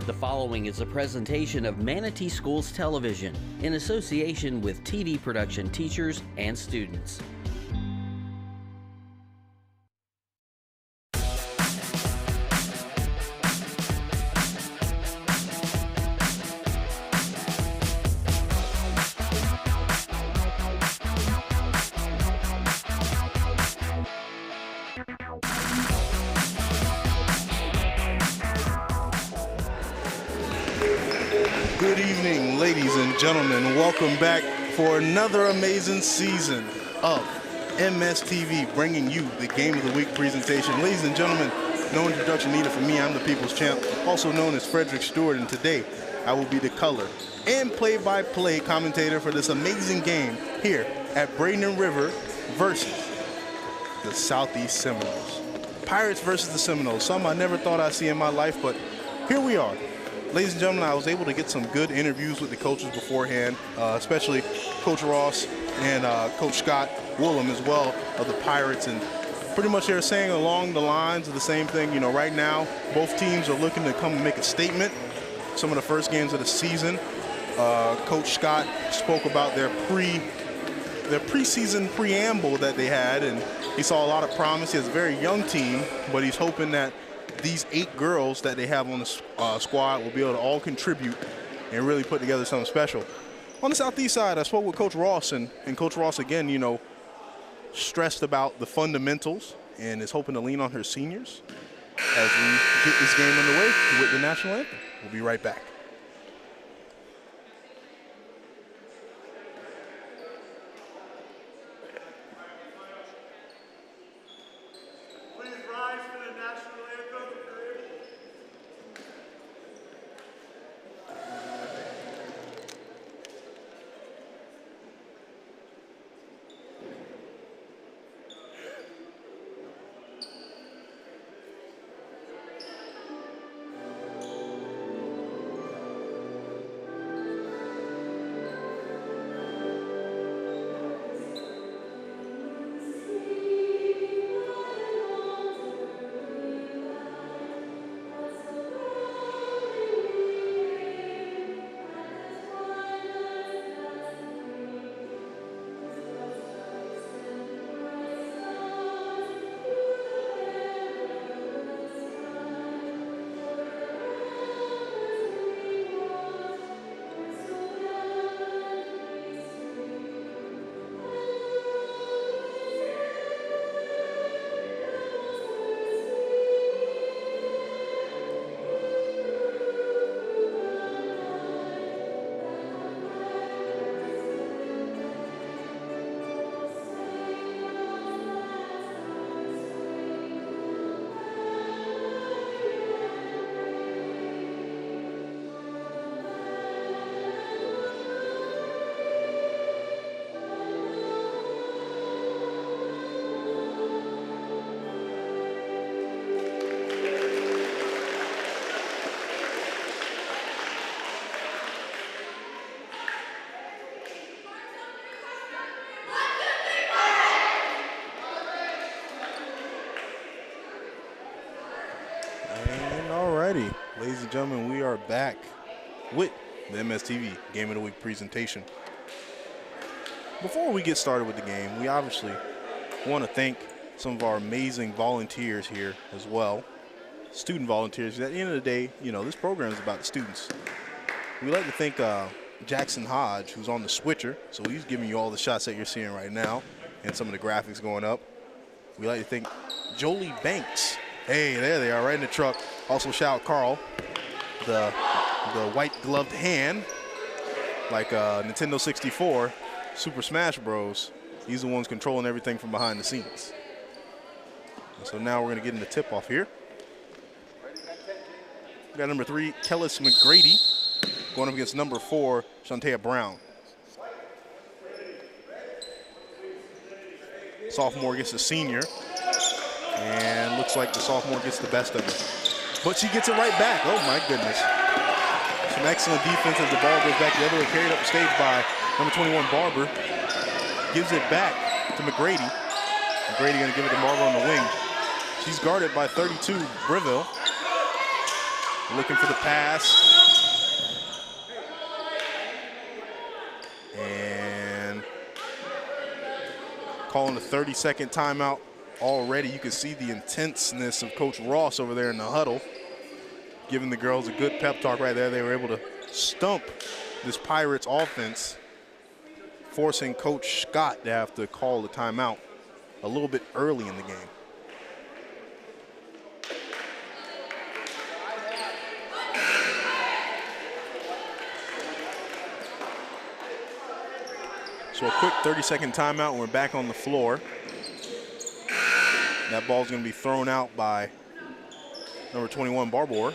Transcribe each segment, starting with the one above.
The following is a presentation of Manatee Schools Television in association with TV production teachers and students. Good evening, ladies and gentlemen. Welcome back for another amazing season of MSTV, bringing you the Game of the Week presentation. Ladies and gentlemen, no introduction needed for me. I'm the People's Champ, also known as Frederick Stewart, and today I will be the color and play-by-play commentator for this amazing game here at Braden River versus the Southeast Seminoles. Pirates versus the Seminoles, something I never thought I'd see in my life, but here we are. Ladies and gentlemen, I was able to get some good interviews with the coaches beforehand, especially Coach Ross and Coach Scott Woolham as well of the Pirates. And pretty much they're saying along the lines of the same thing. You know, right now, both teams are looking to come and make a statement. Some of the first games of the season, Coach Scott spoke about their preseason preamble that they had, and he saw a lot of promise. He has a very young team, but he's hoping that these 8 girls that they have on the squad will be able to all contribute and really put together something special. On the Southeast side, I spoke with Coach Ross, and Coach Ross, again, you know, stressed about the fundamentals and is hoping to lean on her seniors as we get this game underway with the national anthem. We'll be right back. Alrighty, ladies and gentlemen, we are back with the MSTV Game of the Week presentation. Before we get started with the game, we obviously want to thank some of our amazing volunteers here as well, student volunteers. At the end of the day, you know, this program is about the students. We'd like to thank Jackson Hodge, who's on the switcher, so he's giving you all the shots that you're seeing right now and some of the graphics going up. We'd like to thank Jolie Banks. Hey, there they are, right in the truck. Also shout out Carl, the white gloved hand, like Nintendo 64, Super Smash Bros. He's the ones controlling everything from behind the scenes. And so now we're gonna get in the tip off here. We got number 3, Kellis McGrady, going up against number 4, Shantea Brown. Sophomore gets a senior. And looks like the sophomore gets the best of it. But she gets it right back. Oh, my goodness. Some excellent defense as the ball goes back the other way, carried up the stage by number 21, Barber. Gives it back to McGrady. McGrady going to give it to Barber on the wing. She's guarded by 32, Breville. looking for the pass. And calling a 30-second timeout already. You can see the intenseness of Coach Ross over there in the huddle, giving the girls a good pep talk right there. They were able to stump this Pirates offense, forcing Coach Scott to have to call the timeout a little bit early in the game. So a quick 30-second timeout, and we're back on the floor. That ball's going to be thrown out by number 21, Barbour.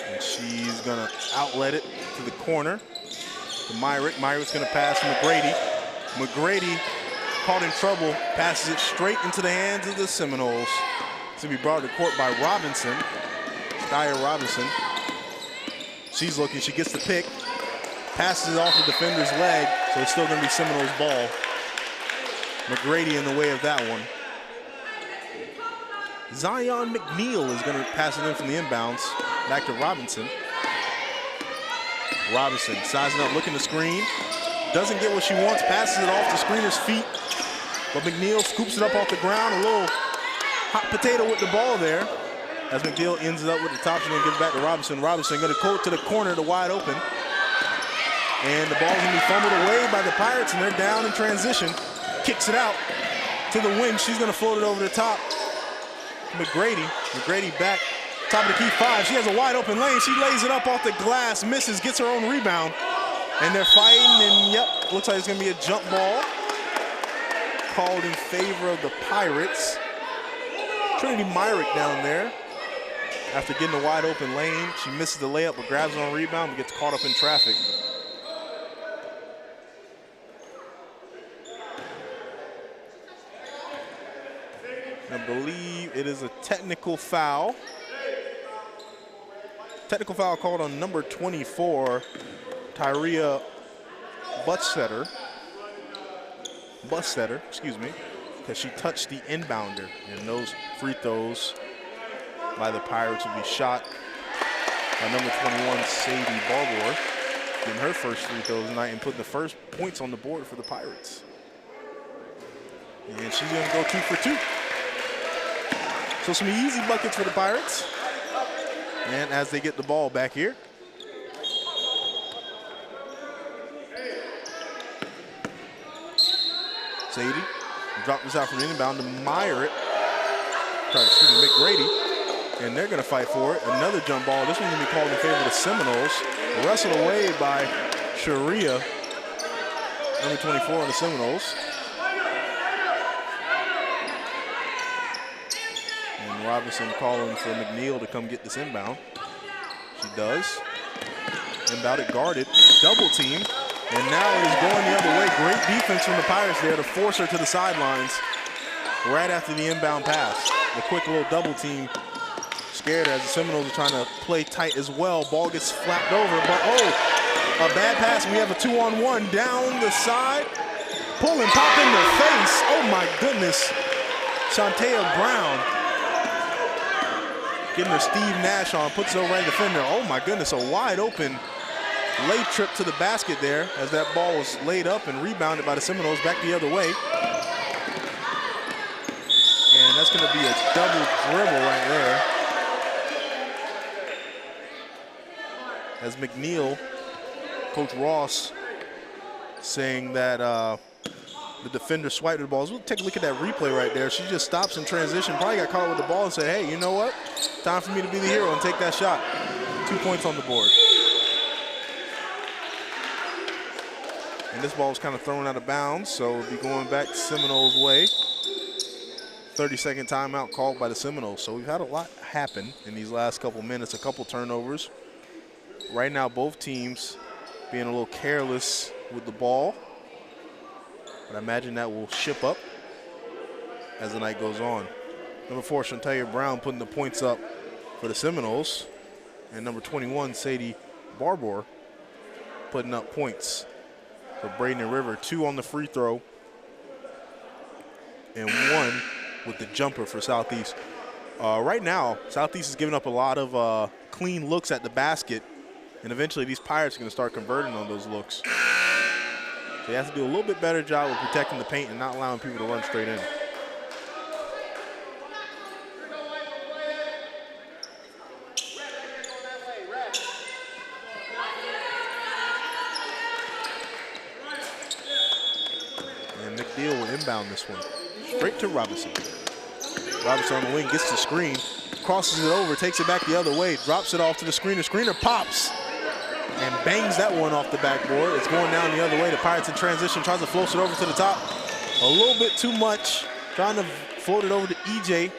And she's going to outlet it to the corner to Myrick. Myrick's going to pass to McGrady. McGrady, caught in trouble, passes it straight into the hands of the Seminoles. It's going to be brought to court by Robinson, Skyer Robinson. She's looking, she gets the pick. Passes it off the defender's leg, so it's still going to be Seminoles' ball. McGrady in the way of that one. Zion McNeil is going to pass it in from the inbounds. Back to Robinson. Robinson sizing up, looking to screen. Doesn't get what she wants, passes it off the screener's feet. But McNeil scoops it up off the ground. A little hot potato with the ball there. As McNeil ends it up with the top, she's going to give it back to Robinson. Robinson going to go to the corner to wide open. And the ball's going to be fumbled away by the Pirates, and they're down in transition. Kicks it out to the wing. She's going to float it over the top. McGrady. McGrady back, top of the key 5. She has a wide open lane. She lays it up off the glass, misses, gets her own rebound. And they're fighting, and yep, looks like it's going to be a jump ball called in favor of the Pirates. Trinity Myrick down there. After getting a wide open lane, she misses the layup, but grabs it on rebound, but gets caught up in traffic. I believe it is a technical foul. Technical foul called on number 24, Tyria Bussetter, excuse me, because she touched the inbounder, and those free throws by the Pirates will be shot by number 21, Sadie Barbour, getting her first free throws tonight and putting the first points on the board for the Pirates. And she's going to go 2 for 2. So some easy buckets for the Pirates. And as they get the ball back here. Sadie dropped this out from the inbound to McGrady. And they're going to fight for it. Another jump ball. This one's going to be called in favor of the Seminoles. Wrestled away by Sharia, number 24 on the Seminoles. Robinson calling for McNeil to come get this inbound. She does. Inbound it, guarded, double team, and now it is going the other way. Great defense from the Pirates there to force her to the sidelines right after the inbound pass. The quick little double team scared as the Seminoles are trying to play tight as well. Ball gets flapped over, but oh, a bad pass. We have a 2-on-1 down the side. Pull and pop in the face. Oh my goodness. Shantea Brown getting her Steve Nash on, puts it over right defender. Oh my goodness, a wide open late trip to the basket there as that ball was laid up and rebounded by the Seminoles back the other way. And that's going to be a double dribble right there. As McNeil, Coach Ross saying that the defender swiped the balls. We'll take a look at that replay right there. She just stops in transition, probably got caught with the ball and said, hey, you know what? Time for me to be the hero and take that shot. 2 points on the board. And this ball was kind of thrown out of bounds, so it'll be going back Seminoles' way. 30-second timeout called by the Seminoles. So we've had a lot happen in these last couple minutes, a couple turnovers. Right now, both teams being a little careless with the ball. But I imagine that will ship up as the night goes on. Number 4, Shantea Brown putting the points up for the Seminoles. And number 21, Sadie Barbour putting up points for Braden and River. 2 on the free throw and 1 with the jumper for Southeast. Right now, Southeast is giving up a lot of clean looks at the basket, and eventually these Pirates are going to start converting on those looks. So they have to do a little bit better job of protecting the paint and not allowing people to run straight in. And McNeil will inbound this one. Straight to Robinson. Robinson on the wing, gets the screen, crosses it over, takes it back the other way, drops it off to the screener. Screener pops and bangs that one off the backboard. It's going down the other way. The Pirates in transition, tries to float it over to the top. A little bit too much, trying to float it over to EJ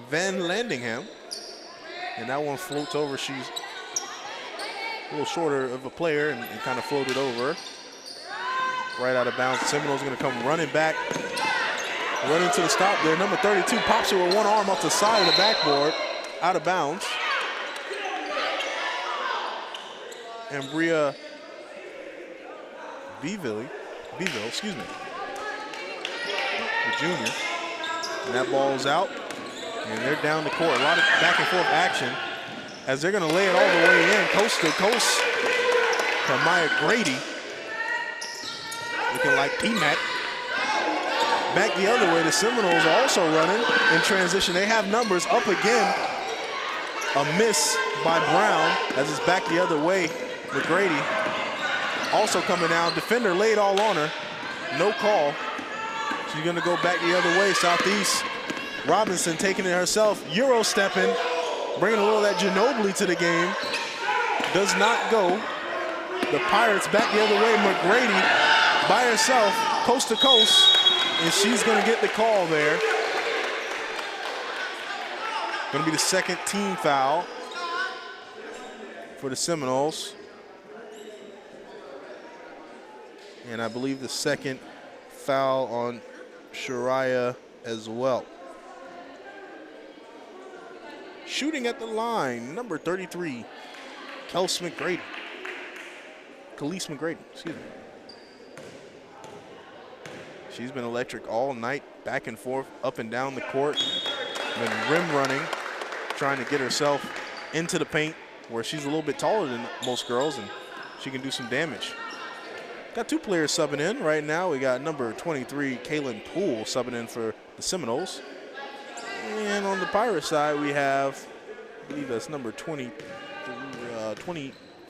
Van Landingham. And that one floats over. She's a little shorter of a player and kind of floated over. Right out of bounds. Seminoles going to come running back. Running to the stop there. Number 32 pops it with one arm off the side of the backboard. Out of bounds. And Bria Beeville, excuse me, the junior. And that ball's out. And they're down the court. A lot of back and forth action as they're going to lay it all the way in, coast to coast to Maya Grady. Looking like P-Mac. Back the other way, the Seminoles are also running in transition. They have numbers up again. A miss by Brown as it's back the other way. McGrady also coming down. Defender laid all on her. No call. She's going to go back the other way. Southeast. Robinson taking it herself. Euro stepping. Bringing a little of that Ginobili to the game. Does not go. The Pirates back the other way. McGrady by herself, coast to coast. And she's going to get the call there. Going to be the second team foul for the Seminoles. And I believe the second foul on Shariah as well. Shooting at the line, number 33, Khalees McGrady, excuse me. She's been electric all night, back and forth, up and down the court. Been rim running, trying to get herself into the paint where she's a little bit taller than most girls and she can do some damage. Got two players subbing in right now. We got number 23, Kaylin Poole, subbing in for the Seminoles. And on the Pirate side, we have, I believe that's number 25,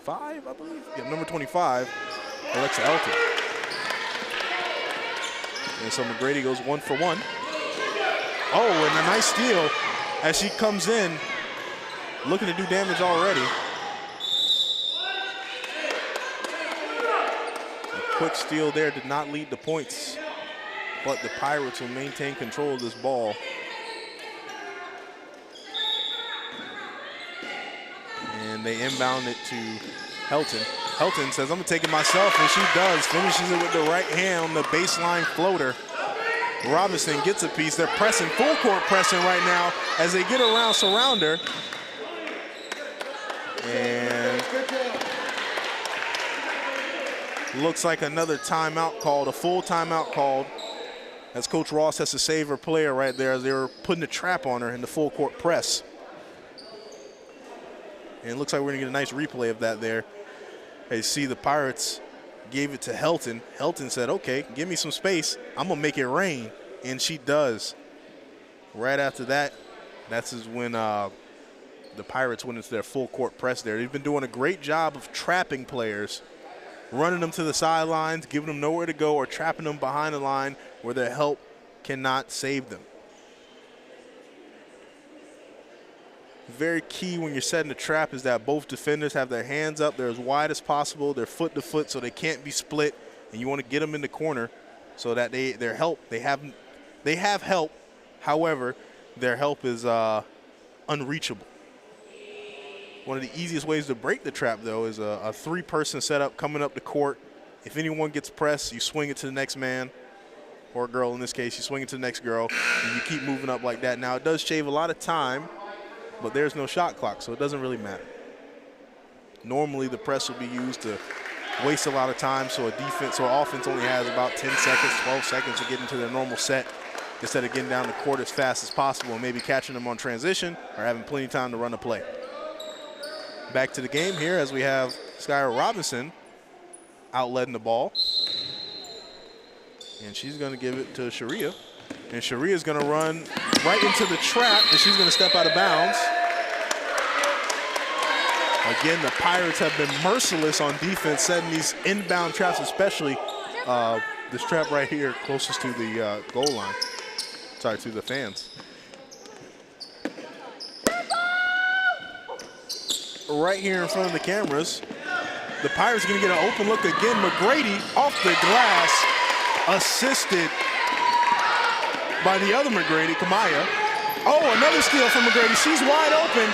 I believe? Yeah, number 25, Alexa Elton. And so McGrady goes 1 for 1. Oh, and a nice steal as she comes in, looking to do damage already. A quick steal there did not lead to points, but the Pirates will maintain control of this ball. And they inbound it to Helton. Helton says, I'm going to take it myself, and she does. Finishes it with the right hand on the baseline floater. Robinson gets a piece. They're pressing, full court pressing right now as they get around, surround her. And looks like another timeout called, a full timeout called, as Coach Ross has to save her player right there as they were putting a trap on her in the full court press. And it looks like we're going to get a nice replay of that there. Hey, see, the Pirates gave it to Helton. Helton said, okay, give me some space. I'm going to make it rain. And she does. Right after that, that's when the Pirates went into their full court press there. They've been doing a great job of trapping players, running them to the sidelines, giving them nowhere to go, or trapping them behind the line where their help cannot save them. Very key when you're setting a trap is that both defenders have their hands up. They're as wide as possible. They're foot to foot so they can't be split. And you want to get them in the corner so that they have help. However, their help is unreachable. One of the easiest ways to break the trap, though, is a three-person setup coming up the court. If anyone gets pressed, you swing it to the next man, or girl in this case. You swing it to the next girl, and you keep moving up like that. Now, it does shave a lot of time, but there's no shot clock, so it doesn't really matter. Normally, the press will be used to waste a lot of time, so an offense only has about 10 seconds, 12 seconds to get into their normal set. instead of getting down the court as fast as possible and maybe catching them on transition or having plenty of time to run a play. Back to the game here as we have Skylar Robinson outletting the ball. And she's going to give it to Sharia. And Sharia's going to run right into the trap, and she's going to step out of bounds. Again, the Pirates have been merciless on defense, setting these inbound traps, especially this trap right here closest to the goal line. Sorry, to the fans. Right here in front of the cameras, the Pirates are going to get an open look again. McGrady off the glass, assisted by the other McGrady, Kamaya. Oh, another steal from McGrady. She's wide open.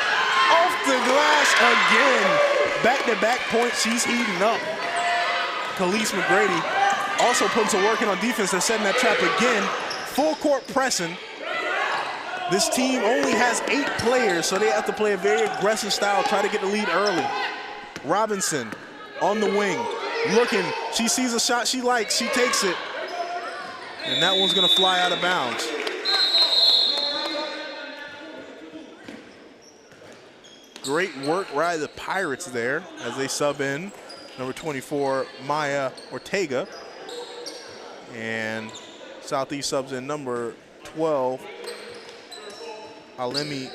Off the glass again. Back-to-back points. She's heating up. Khalees McGrady also putting some work in on defense. They're setting that trap again. Full court pressing. This team only has 8 players, so they have to play a very aggressive style, try to get the lead early. Robinson on the wing, looking. She sees a shot she likes. She takes it. And that one's going to fly out of bounds. Great work by the Pirates there as they sub in number 24, Maya Ortega. And Southeast subs in number 12, Alemi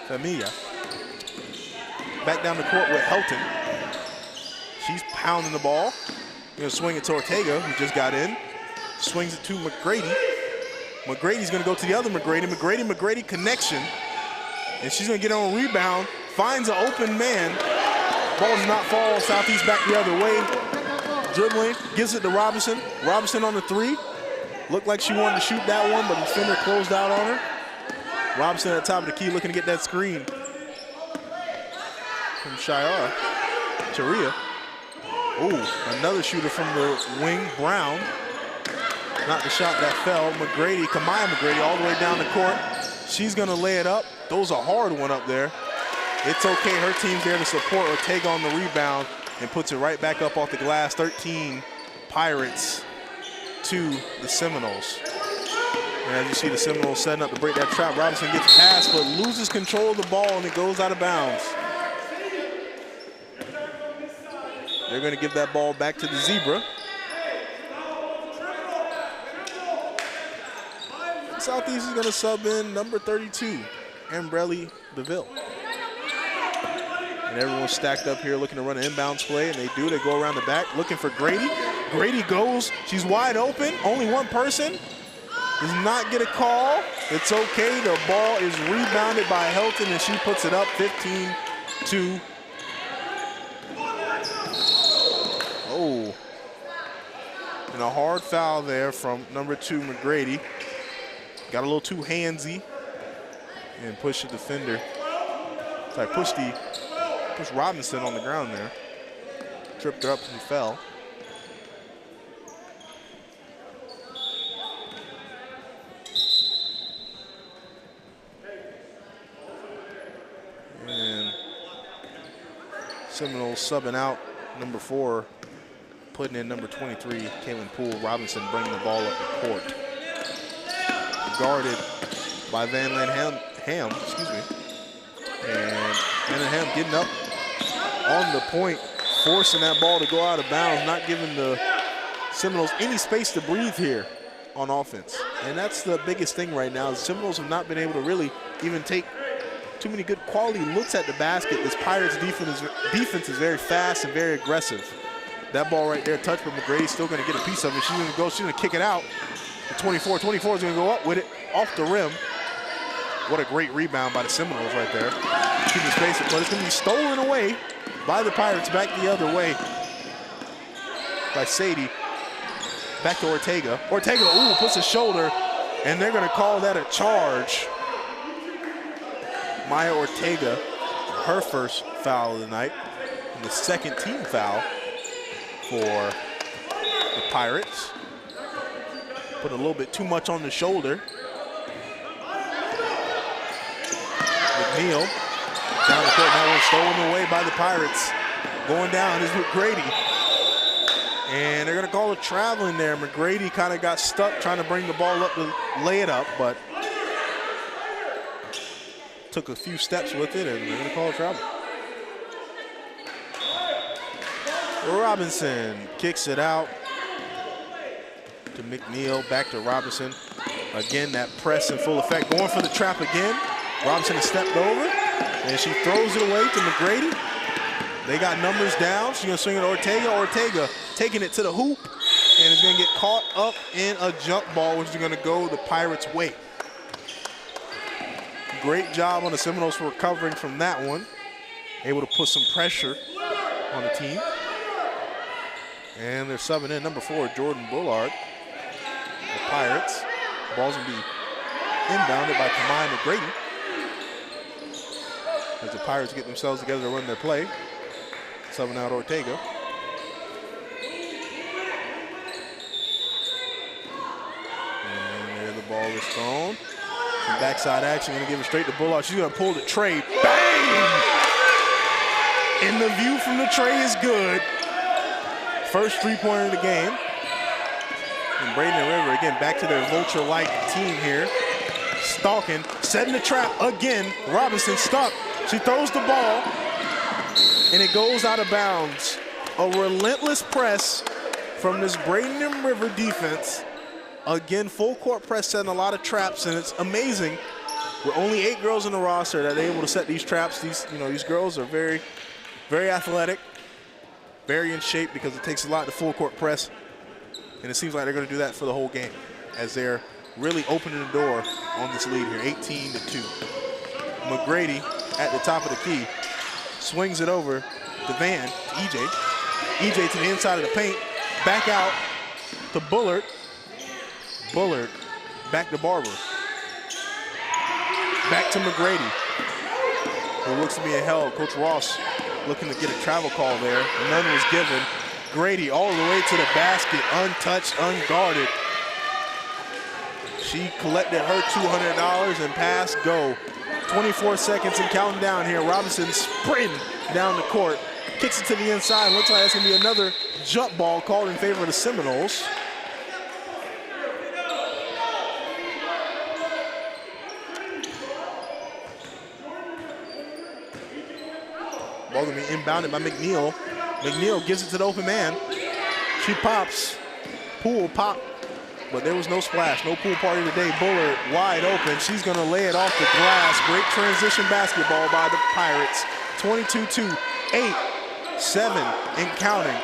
Familia. Back down the court with Helton. She's pounding the ball. Gonna swing it to Ortega, who just got in. Swings it to McGrady. McGrady's gonna go to the other McGrady. McGrady connection. And she's gonna get on a rebound. Finds an open man. Ball does not fall. Southeast back the other way. Dribbling, gives it to Robinson. Robinson on the 3. Looked like she wanted to shoot that one, but the defender closed out on her. Robinson at the top of the key looking to get that screen from Sharia. Oh, another shooter from the wing, Brown. Not the shot that fell. McGrady, Kamaya McGrady, all the way down the court. She's gonna lay it up. Throws a hard one up there. It's okay, her team's there to support Ortega on the rebound and puts it right back up off the glass. 13 Pirates to the Seminoles. And as you see the Seminoles setting up to break that trap, Robinson gets past but loses control of the ball and it goes out of bounds. They're gonna give that ball back to the Zebra. Southeast is gonna sub in number 32, Ambrelli DeVille. And everyone's stacked up here looking to run an inbounds play, and they do. They go around the back looking for Grady. Grady goes. She's wide open. Only one person. Does not get a call. It's okay. The ball is rebounded by Helton, and she puts it up 15-2. Oh. And a hard foul there from number 2, McGrady. Got a little too handsy and pushed the defender. So I pushed Robinson on the ground there. Tripped her up and fell. And Seminoles subbing out number 4, putting in number 23, Kaylin Poole. Robinson bringing the ball up the court. Guarded by Van Ham, excuse me. And Van Ham getting up on the point, forcing that ball to go out of bounds, not giving the Seminoles any space to breathe here on offense. And that's the biggest thing right now. The Seminoles have not been able to really even take too many good quality looks at the basket. This Pirates defense is very fast and very aggressive. That ball right there, touched, but McGrady's still gonna get a piece of it. She's gonna kick it out. The 24 is gonna go up with it, off the rim. What a great rebound by the Seminoles right there. Keeping space, but it's gonna be stolen away by the Pirates, back the other way by Sadie. Back to Ortega. Ortega, ooh, puts a shoulder, and they're gonna call that a charge. Maya Ortega, her first foul of the night, and the second team foul for the Pirates. Put a little bit too much on the shoulder. McNeil down the court, that one stolen away by the Pirates. Going down is McGrady. And they're going to call a traveling there. McGrady kind of got stuck trying to bring the ball up to lay it up, but took a few steps with it, and they're going to call a travel. Robinson kicks it out to McNeil, back to Robinson. Again, that press in full effect, going for the trap again. Robinson has stepped over, and she throws it away to McGrady. They got numbers down. She's going to swing it to Ortega. Ortega taking it to the hoop, and is going to get caught up in a jump ball, which is going to go the Pirates' way. Great job on the Seminoles for recovering from that one. Able to put some pressure on the team. And they're subbing in number 4, Jordan Bullard. The Pirates. Ball's going to be inbounded by Kamai McGrady as the Pirates get themselves together to run their play. Subbing out Ortega. And there the ball is thrown. Some backside action, going to give it straight to Bullard. She's going to pull the tray. Bang! And the view from the tray is good. First three-pointer of the game. And Braden and River, again, back to their vulture-like team here. Stalking, setting the trap again. Robinson stuck. She throws the ball, and it goes out of bounds. A relentless press from this Braden and River defense. Again, full court press, setting a lot of traps, and it's amazing. With only 8 girls in the roster that are able to set these traps. These girls are very, very athletic. Very in shape because it takes a lot to full court press. And it seems like they're going to do that for the whole game as they're really opening the door on this lead here, 18-2. McGrady at the top of the key swings it over to Van, to EJ. EJ to the inside of the paint, back out to Bullard. Bullard back to Barber. Back to McGrady, who looks to be in hell. Coach Ross looking to get a travel call there. None was given. Grady all the way to the basket, untouched, unguarded. She collected her $200 and passed go. 24 seconds and counting down here. Robinson sprinting down the court. Kicks it to the inside. Looks like it's going to be another jump ball called in favor of the Seminoles. Ball going to be inbounded by McNeil. McNeil gives it to the open man. She pops. Pool pop. But there was no splash, no pool party today. Bullard wide open. She's going to lay it off the glass. Great transition basketball by the Pirates. 22-2, 8, 7, and counting.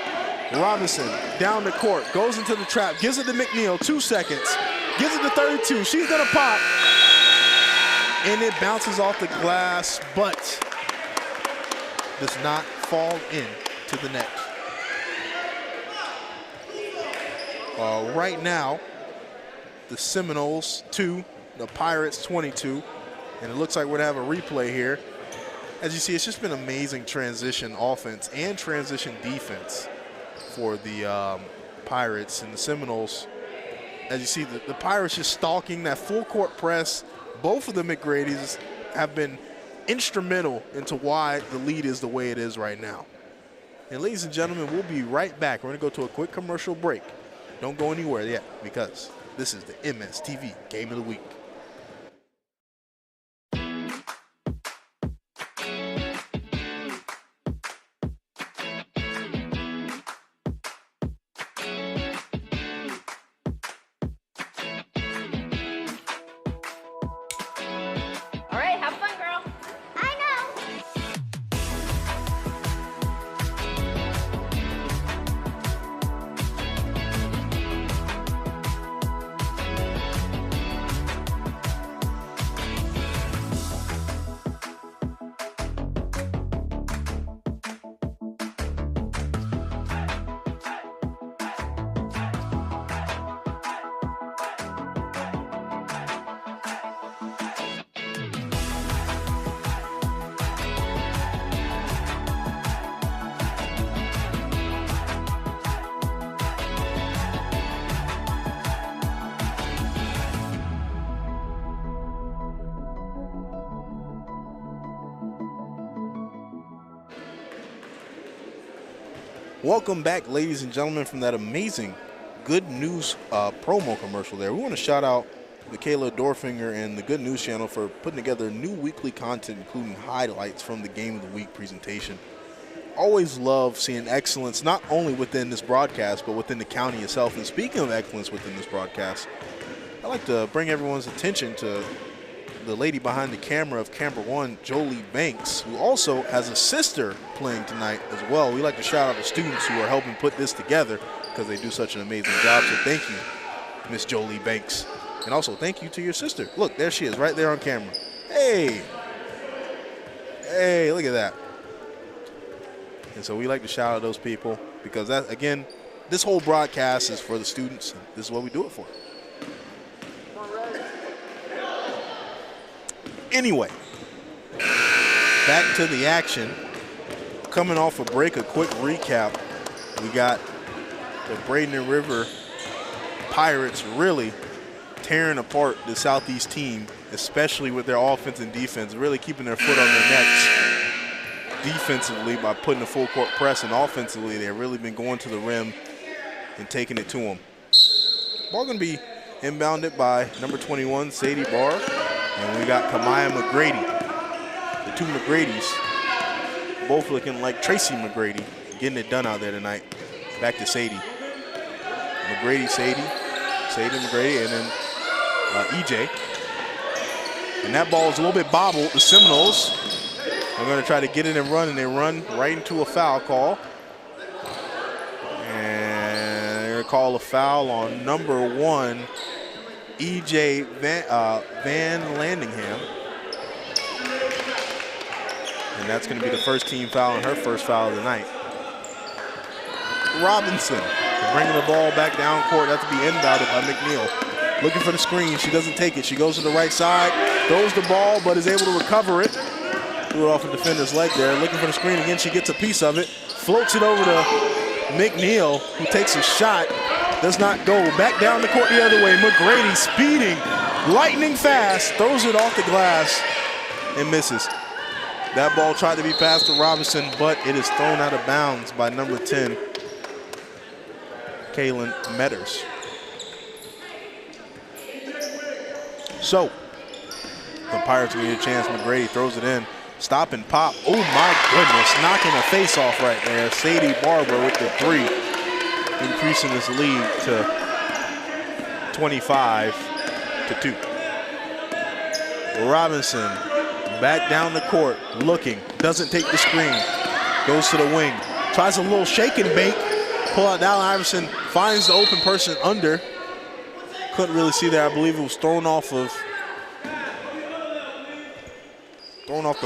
Robinson down the court, goes into the trap, gives it to McNeil, 2 seconds. Gives it to 32. She's going to pop. And it bounces off the glass, but does not fall in to the net. Right now, the Seminoles 2, the Pirates 22, and it looks like we're gonna have a replay here. As you see, it's just been amazing transition offense and transition defense for the Pirates, and the Seminoles. As you see, the Pirates just stalking that full court press. Both of the McGradys have been instrumental into why the lead is the way it is right now. And ladies and gentlemen, we'll be right back. We're gonna go to a quick commercial break. Don't go anywhere yet, because this is the MSTV Game of the Week. All right, have fun, girl. I know. Welcome back, ladies and gentlemen, from that amazing Good News promo commercial there. We want to shout out Michaela Dorfinger and the Good News channel for putting together new weekly content, including highlights from the Game of the Week presentation. Always love seeing excellence, not only within this broadcast, but within the county itself. And speaking of excellence within this broadcast, I'd like to bring everyone's attention to the lady behind the camera of Camera One, Jolie Banks, who also has a sister playing tonight as well. We like to shout out the students who are helping put this together because they do such an amazing job. So thank you, Miss Jolie Banks. And also thank you to your sister. Look, there she is right there on camera. Hey, look at that. And so we like to shout out those people because that, again, this whole broadcast is for the students. And this is what we do it for. Anyway, back to the action. Coming off a break, a quick recap. We got the Braden and River Pirates really tearing apart the Southeast team, especially with their offense and defense, really keeping their foot on their necks defensively by putting a full court press, and offensively they've really been going to the rim and taking it to them. Ball going to be inbounded by number 21, Sadie Barr. And we got Kamaya McGrady. The two McGradys, both looking like Tracy McGrady, getting it done out there tonight. Back to Sadie. McGrady, Sadie McGrady, and then EJ. And that ball is a little bit bobbled. The Seminoles are going to try to get it and run, and they run right into a foul call. And they're going to call a foul on number 1, EJ Van Landingham. And that's going to be the first team foul and her first foul of the night. Robinson bringing the ball back down court. That's to be inbounded by McNeil. Looking for the screen. She doesn't take it. She goes to the right side, throws the ball, but is able to recover it. Threw it off the defender's leg there. Looking for the screen again. She gets a piece of it. Floats it over to McNeil, who takes a shot. Does not go. Back down the court the other way. McGrady speeding, lightning fast, throws it off the glass and misses. That ball tried to be passed to Robinson, but it is thrown out of bounds by number 10, Kaylin Metters. So, the Pirates will get a chance. McGrady throws it in. Stop and pop. Oh my goodness, knocking a face off right there. Sadie Barber with the 3. Increasing this lead to 25-2. Robinson back down the court, looking, doesn't take the screen, goes to the wing, tries a little shake and bake, pull out down. Iverson finds the open person under. Couldn't really see there. I believe it was thrown off the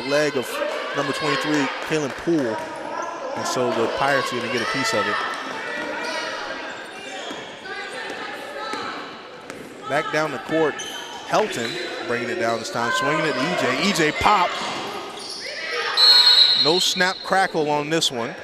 leg of number 23, Kaylin Poole, and so the Pirates are going to get a piece of it. Back down the court, Helton bringing it down this time, swinging it to EJ. EJ pop. No snap crackle on this one.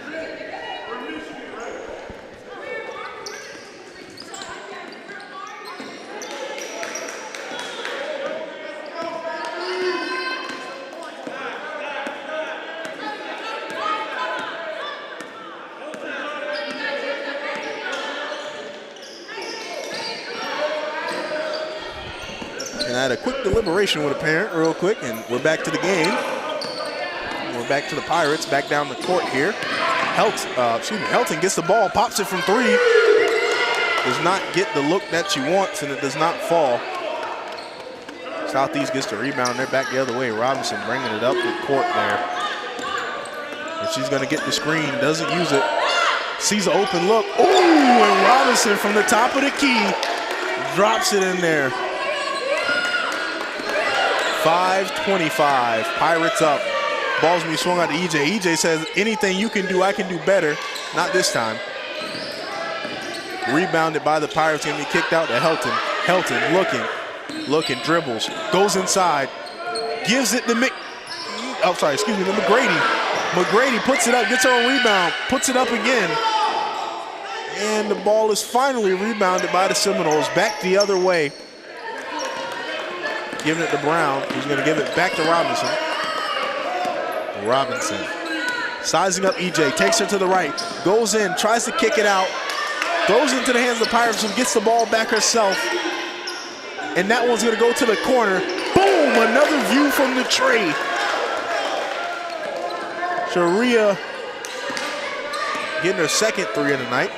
And I had a quick deliberation with a parent real quick, and we're back to the game. We're back to the Pirates, back down the court here. Helton gets the ball, pops it from 3. Does not get the look that she wants, and it does not fall. Southeast gets the rebound. They're back the other way. Robinson bringing it up the court there. And she's going to get the screen, doesn't use it. Sees an open look. Ooh, and Robinson from the top of the key drops it in there. 5:25, Pirates up. Ball's gonna be swung out to EJ. EJ says, anything you can do, I can do better. Not this time. Rebounded by the Pirates, gonna be kicked out to Helton. Helton looking, dribbles, goes inside, gives it to McGrady. McGrady puts it up, gets her a rebound, puts it up again. And the ball is finally rebounded by the Seminoles, back the other way. Giving it to Brown, who's going to give it back to Robinson. Robinson Sizing up EJ, takes her to the right, goes in, tries to kick it out, throws it into the hands of the Pirates, who gets the ball back herself. And that one's gonna go to the corner. Boom, another view from the tree. Sharia getting her second three of the night.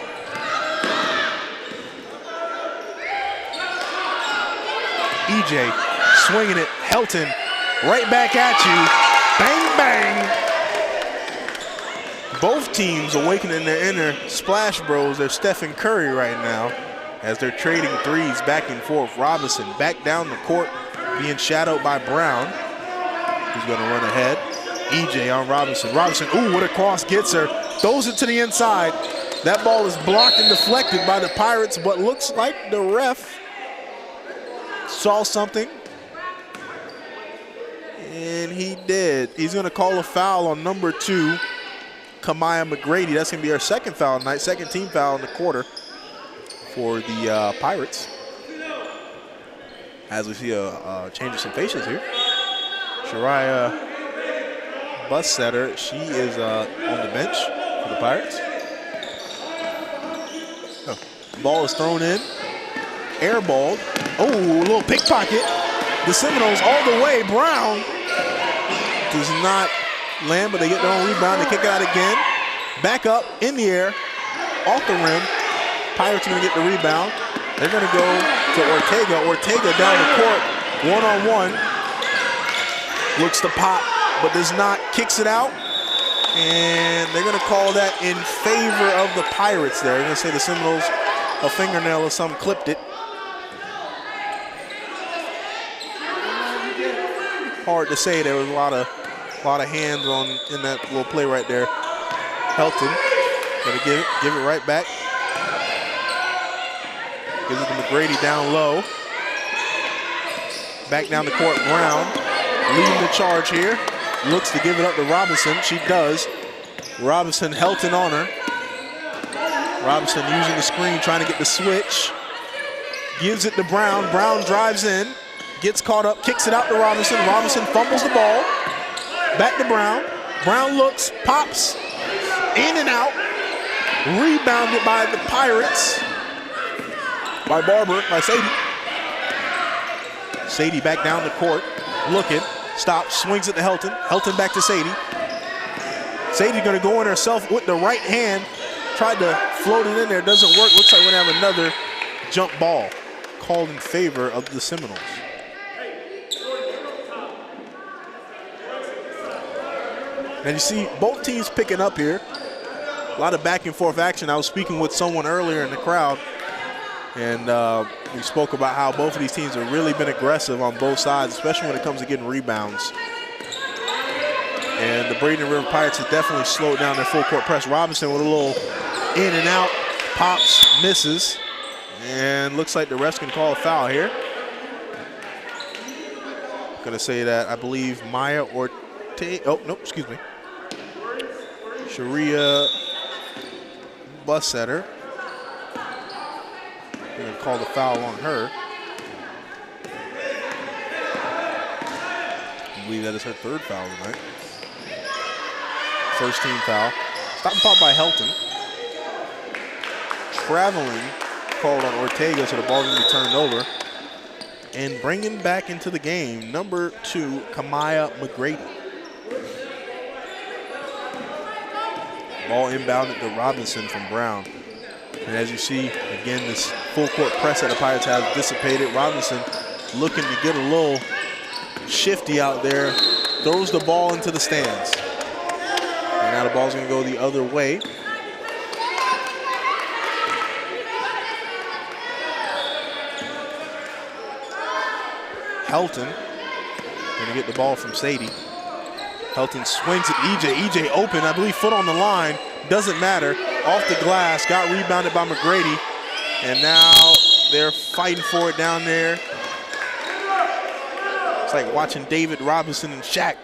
EJ swinging it, Helton right back at you. Bang, bang. Both teams awakening their inner Splash Bros. They're Stephen Curry right now as they're trading threes back and forth. Robinson back down the court, being shadowed by Brown, who's gonna run ahead. EJ on Robinson. Robinson, ooh, what a cross, gets her. Throws it to the inside. That ball is blocked and deflected by the Pirates, but looks like the ref saw something. And he did. He's gonna call a foul on number 2, Kamaya McGrady. That's gonna be our second foul tonight, second team foul in the quarter for the Pirates. As we see a change of some faces here. Shariah Bussetter, she is on the bench for the Pirates. Oh, ball is thrown in, airballed. Oh, a little pickpocket. The Seminoles all the way. Brown does not land, but they get their own rebound. They kick it out again. Back up, in the air, off the rim. Pirates are gonna get the rebound. They're gonna go to Ortega. Ortega down the court, one-on-one. Looks to pop, but does not, kicks it out. And they're gonna call that in favor of the Pirates there. They're gonna say the Seminoles, a fingernail or something clipped it. Hard to say, there was a lot of hands on in that little play right there. Helton, gonna give it right back. Gives it to McGrady down low. Back down the court, Brown leading the charge here. Looks to give it up to Robinson. She does. Robinson, Helton on her. Robinson using the screen, trying to get the switch. Gives it to Brown. Brown drives in, gets caught up, kicks it out to Robinson. Robinson fumbles the ball. Back to Brown. Brown looks, pops, in and out. Rebounded by the Pirates. By Barber, by Sadie. Sadie back down the court, looking, stops, swings it to Helton. Helton back to Sadie. Sadie gonna go in herself with the right hand. Tried to float it in there, doesn't work. Looks like we're gonna have another jump ball called in favor of the Seminoles. And you see both teams picking up here. A lot of back and forth action. I was speaking with someone earlier in the crowd, and we spoke about how both of these teams have really been aggressive on both sides, especially when it comes to getting rebounds. And the Braden River Pirates have definitely slowed down their full court press. Robinson with a little in and out, pops, misses, and looks like the refs can call a foul here. Gonna say that I believe Maya Ortega, oh, no, excuse me. Sharia Bussetter. We're gonna call the foul on her. I believe that is her third foul tonight. First team foul. Stop and pop by Helton. Traveling called on Ortega, so the ball's gonna be turned over. And bringing back into the game, number 2, Kamaya McGrady. Ball inbounded to Robinson from Brown. And as you see, again, this full court press that the Pirates have dissipated. Robinson looking to get a little shifty out there. Throws the ball into the stands. And now the ball's gonna go the other way. Helton gonna get the ball from Sadie. Helton swings at EJ. EJ open, I believe foot on the line. Doesn't matter. Off the glass, got rebounded by McGrady. And now they're fighting for it down there. It's like watching David Robinson and Shaq.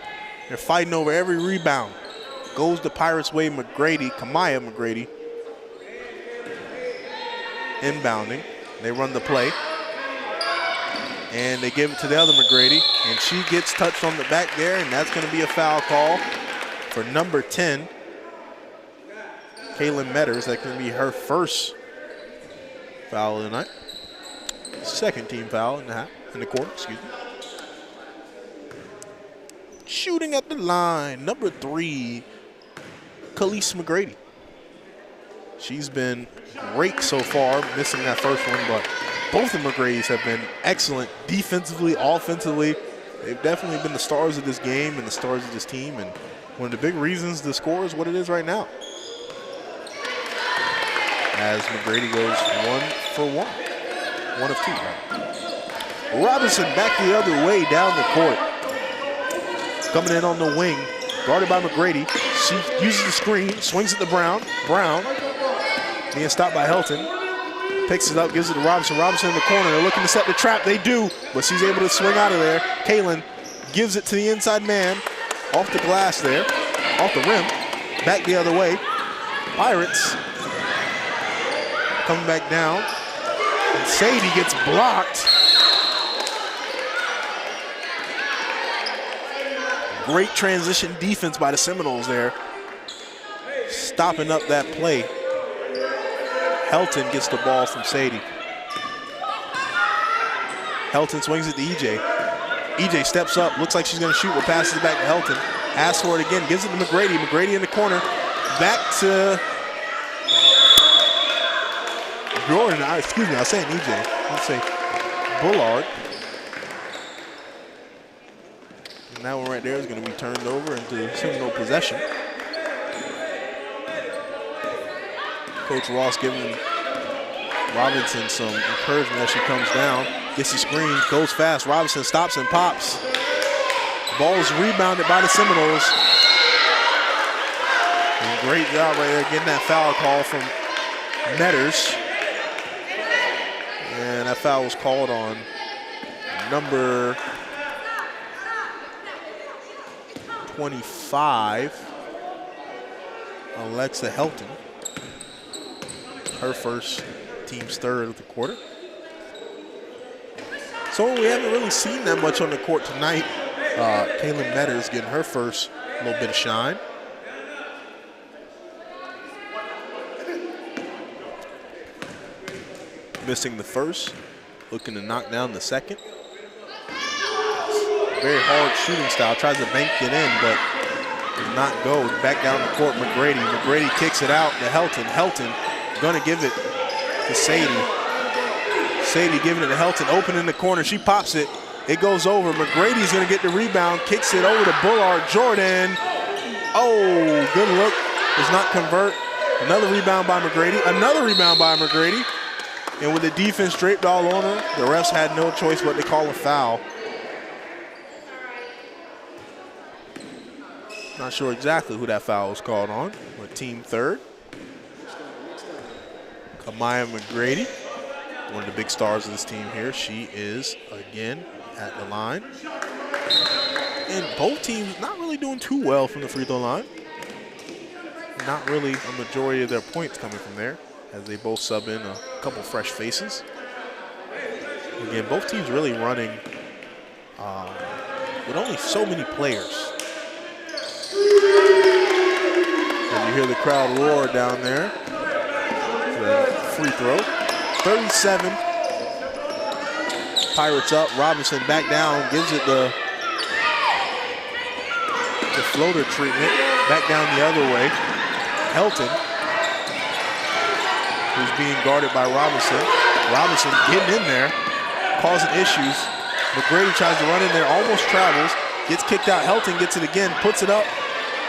They're fighting over every rebound. Goes the Pirates' way, McGrady, Kamaya McGrady. Inbounding. They run the play. And they give it to the other McGrady. And she gets touched on the back there, and that's going to be a foul call for number 10, Kaylin Metters. That can be her first foul of the night. Second team foul in the quarter, excuse me. Shooting at the line, number 3, Khalees McGrady. She's been great so far, missing that first one, but both of the McGradys have been excellent defensively, offensively. They've definitely been the stars of this game and the stars of this team, and one of the big reasons the score is what it is right now. As McGrady goes 1 for 1. 1 of 2. Right? Robinson back the other way down the court. Coming in on the wing, guarded by McGrady. She uses the screen, swings it to Brown. Brown being stopped by Helton. Picks it up, gives it to Robinson. Robinson in the corner. They're looking to set the trap. They do, but she's able to swing out of there. Kaylin gives it to the inside man. Off the glass there, off the rim. Back the other way. Pirates coming back down. And Sadie gets blocked. Great transition defense by the Seminoles there. Stopping up that play. Helton gets the ball from Sadie. Helton swings it to EJ. EJ steps up, looks like she's gonna shoot, but passes it back to Helton. Asks for it again, gives it to McGrady. McGrady in the corner. Back to Jordan, excuse me, I was saying EJ. Let's say Bullard. And that one right there is going to be turned over into Seminole possession. Coach Ross giving Robinson some encouragement as she comes down. Gets the screen, goes fast. Robinson stops and pops. Ball is rebounded by the Seminoles. And great job right there getting that foul call from Metters. And that foul was called on number 25, Alexa Helton. Her first, team's third of the quarter. So we haven't really seen that much on the court tonight. Kaylin Metters getting her first little bit of shine. Missing the first, looking to knock down the second. Very hard shooting style, tries to bank it in, but does not go. Back down the court, McGrady. McGrady kicks it out to Helton. Helton gonna give it to Sadie. Sadie giving it to Helton, open in the corner. She pops it. It goes over. McGrady's gonna get the rebound, kicks it over to Bullard. Jordan. Oh, good look. Does not convert. Another rebound by McGrady. Another rebound by McGrady. And with the defense draped all on her, the refs had no choice but to call a foul. Not sure exactly who that foul was called on, but team third. Kamaya McGrady, one of the big stars of this team here. She is again at the line. And both teams not really doing too well from the free throw line. Not really a majority of their points coming from there, as they both sub in a couple fresh faces. Again, both teams really running with only so many players. And you hear the crowd roar down there. The free throw. 37. Pirates up. Robinson back down. Gives it the floater treatment. Back down the other way. Helton, who's being guarded by Robinson. Robinson getting in there, causing issues. McGrady tries to run in there, almost travels, gets kicked out. Helton gets it again, puts it up,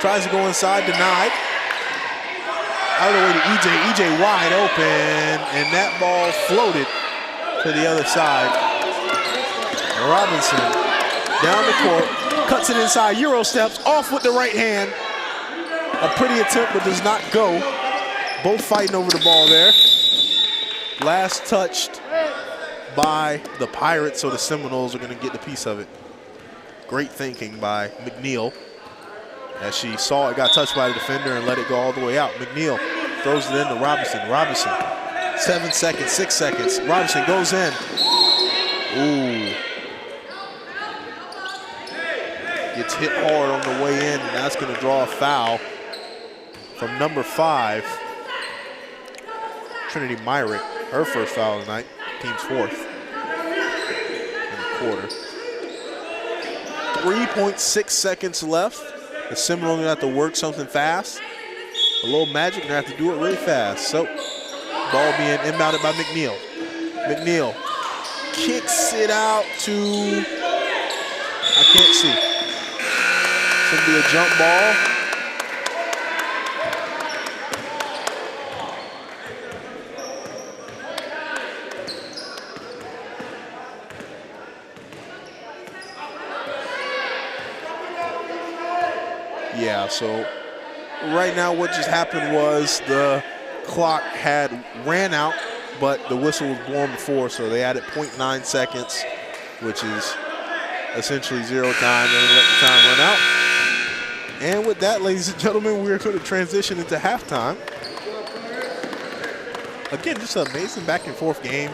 tries to go inside, denied. Out of the way to EJ. EJ wide open, and that ball floated to the other side. And Robinson down the court, cuts it inside, Euro steps, off with the right hand. A pretty attempt, but does not go. Both fighting over the ball there. Last touched by the Pirates, so the Seminoles are going to get the piece of it. Great thinking by McNeil. As she saw it got touched by the defender and let it go all the way out. McNeil throws it into Robinson. Robinson, 7 seconds, 6 seconds. Robinson goes in. Ooh. Gets hit hard on the way in, and that's going to draw a foul from number 5, Trinity Myrick, her first foul of the night, team's fourth in the quarter. 3.6 seconds left. The Seminoles gonna have to work something fast. A little magic, gonna have to do it really fast. So, ball being inbounded by McNeil. McNeil kicks it out to, I can't see. It's gonna be a jump ball. Yeah, so right now what just happened was the clock had ran out, but the whistle was blown before, so they added 0.9 seconds, which is essentially zero time, and let the time run out. And with that, ladies and gentlemen, we're going to transition into halftime. Again, just an amazing back and forth game.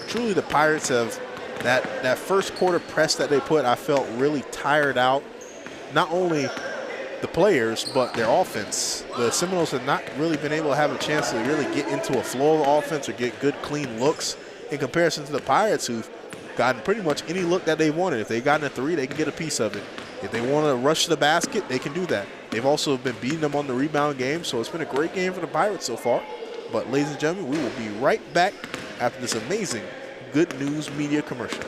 Truly the Pirates have, that first quarter press that they put, I felt really tired out. Not only the players, but their offense. The Seminoles have not really been able to have a chance to really get into a flow of offense or get good, clean looks in comparison to the Pirates, who've gotten pretty much any look that they wanted. If they've gotten a three, they can get a piece of it. If they want to rush to the basket, they can do that. They've also been beating them on the rebound game, so it's been a great game for the Pirates so far. But ladies and gentlemen, we will be right back after this amazing Good News Media commercial.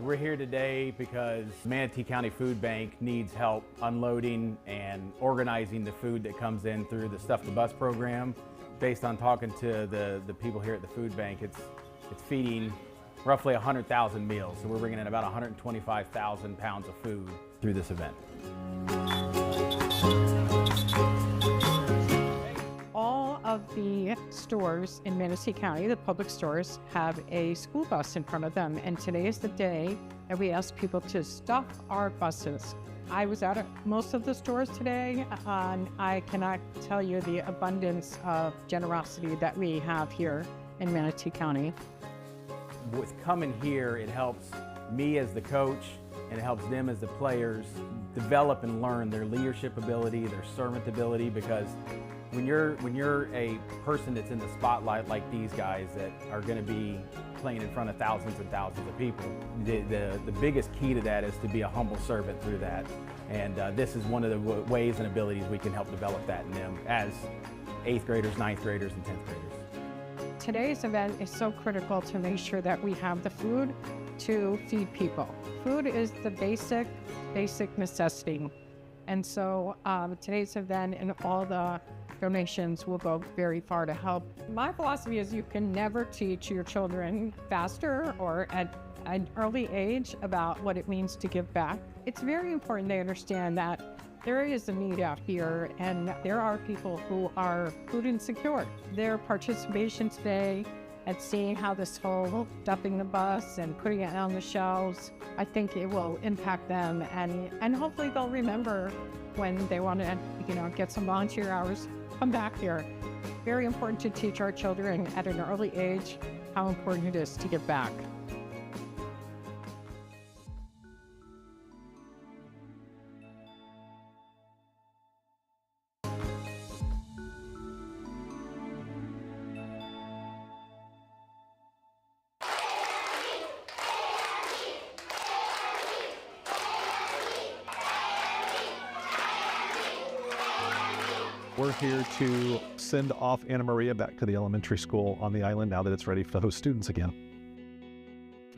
We're here today because Manatee County Food Bank needs help unloading and organizing the food that comes in through the Stuff the Bus program. Based on talking to the people here at the food bank, it's feeding roughly 100,000 meals. So we're bringing in about 125,000 pounds of food through this event. All of the stores in Manatee County, the public stores, have a school bus in front of them. And today is the day that we ask people to stop our buses. I was out at most of the stores today, and I cannot tell you the abundance of generosity that we have here in Manatee County. With coming here, it helps me as the coach, and it helps them as the players develop and learn their leadership ability, their servant ability, because when you're a person that's in the spotlight like these guys that are going to be playing in front of thousands and thousands of people, the biggest key to that is to be a humble servant through that. And this is one of the ways and abilities we can help develop that in them as 8th graders, 9th graders, and 10th graders. Today's event is so critical to make sure that we have the food to feed people. Food is the basic necessity. And so today's event and all the donations will go very far to help. My philosophy is you can never teach your children faster or at an early age about what it means to give back. It's very important they understand that there is a need out here and there are people who are food insecure. Their participation today and seeing how this whole stuffing the bus and putting it on the shelves, I think it will impact them and hopefully they'll remember when they want to, get some volunteer hours, come back here. Very important to teach our children at an early age how important it is to give back. We're here to send off Anna Maria back to the elementary school on the island now that it's ready to host students again.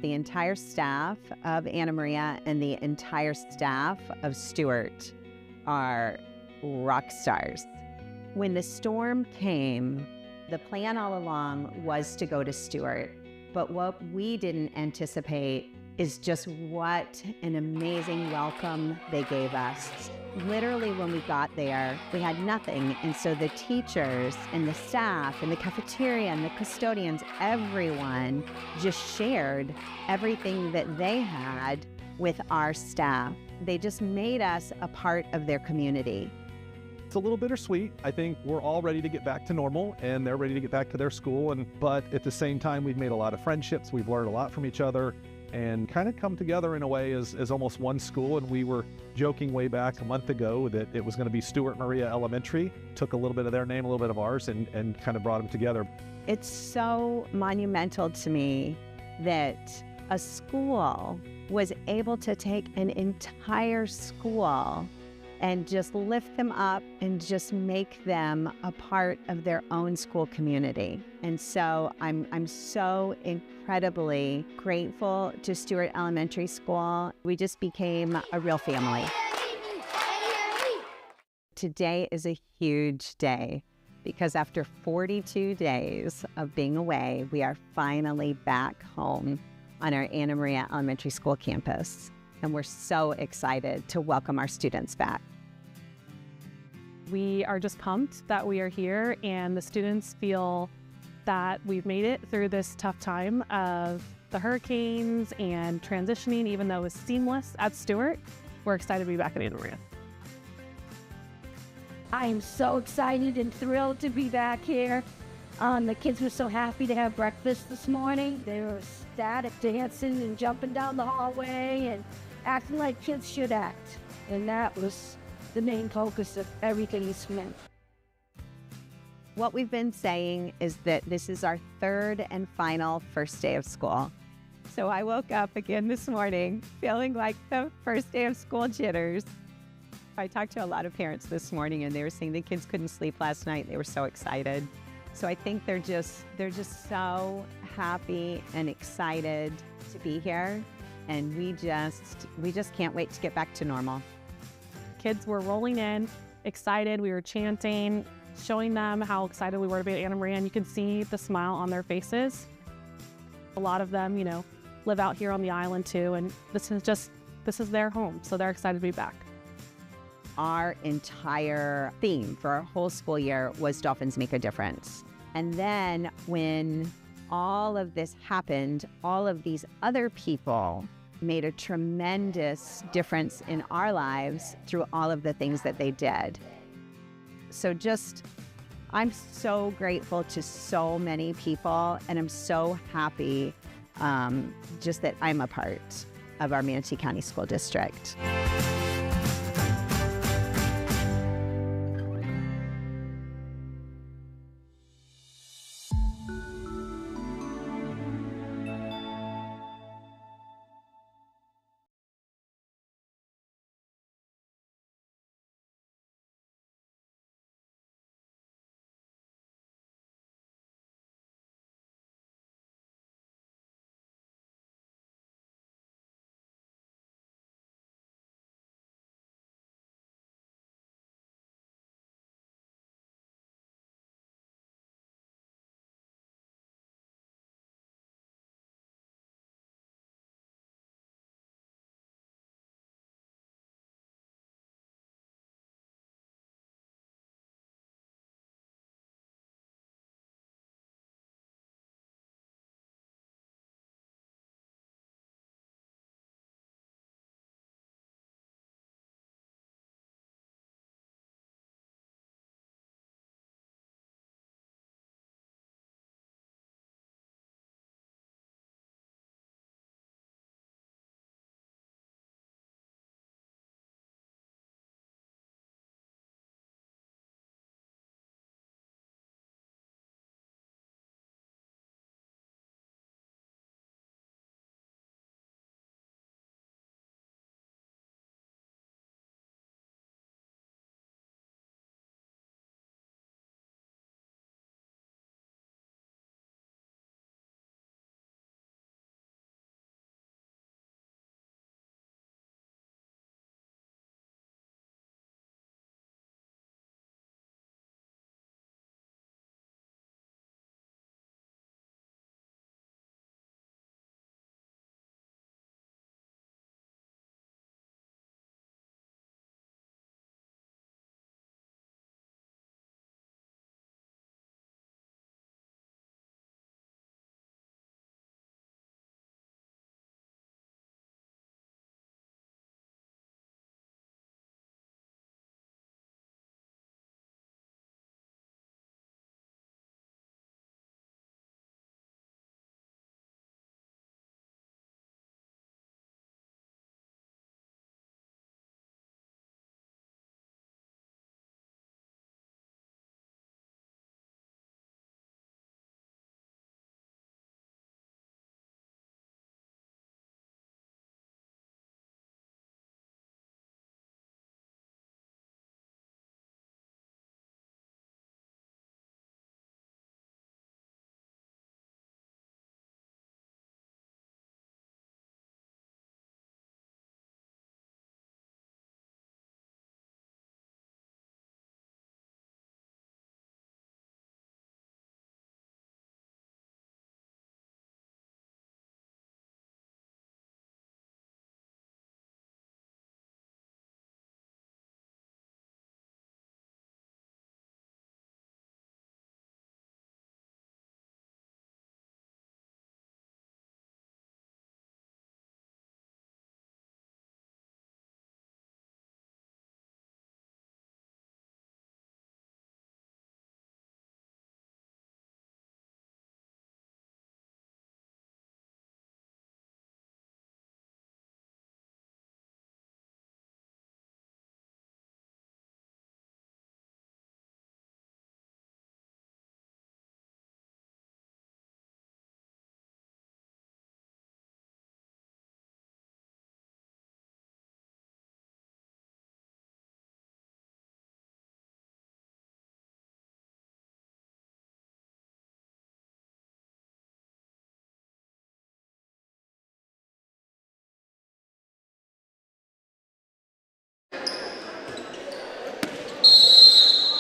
The entire staff of Anna Maria and the entire staff of Stewart are rock stars. When the storm came, the plan all along was to go to Stewart, but what we didn't anticipate is just what an amazing welcome they gave us. Literally, when we got there, we had nothing. And so the teachers and the staff and the cafeteria and the custodians, everyone just shared everything that they had with our staff. They just made us a part of their community. It's a little bittersweet. I think we're all ready to get back to normal and they're ready to get back to their school. But at the same time, we've made a lot of friendships. We've learned a lot from each other. and kind of come together in a way as almost one school. And we were joking way back a month ago that it was going to be Stuart Maria Elementary, took a little bit of their name, a little bit of ours, and kind of brought them together. It's so monumental to me that a school was able to take an entire school and just lift them up and just make them a part of their own school community. And so I'm so incredibly grateful to Stewart Elementary School. We just became a real family. Today is a huge day because after 42 days of being away, we are finally back home on our Anna Maria Elementary School campus. And we're so excited to welcome our students back. We are just pumped that we are here, and the students feel that we've made it through this tough time of the hurricanes and transitioning. Even though it was seamless at Stewart, we're excited to be back at Anna Maria. I am so excited and thrilled to be back here. The kids were so happy to have breakfast this morning. They were ecstatic, dancing and jumping down the hallway and acting like kids should act. And that was the main focus of everything this meant. What we've been saying is that this is our third and final first day of school. So I woke up again this morning feeling like the first day of school jitters. I talked to a lot of parents this morning, and they were saying the kids couldn't sleep last night. They were so excited. So I think they're just so happy and excited to be here, and we just can't wait to get back to normal. Kids were rolling in, excited. We were chanting, showing them how excited we were to be at Anna Maria, and you could see the smile on their faces. A lot of them, live out here on the island too, and this is their home, so they're excited to be back. Our entire theme for our whole school year was Dolphins Make a Difference. And then when all of this happened, all of these other people made a tremendous difference in our lives through all of the things that they did. So I'm so grateful to so many people, and I'm so happy just that I'm a part of our Manatee County School District.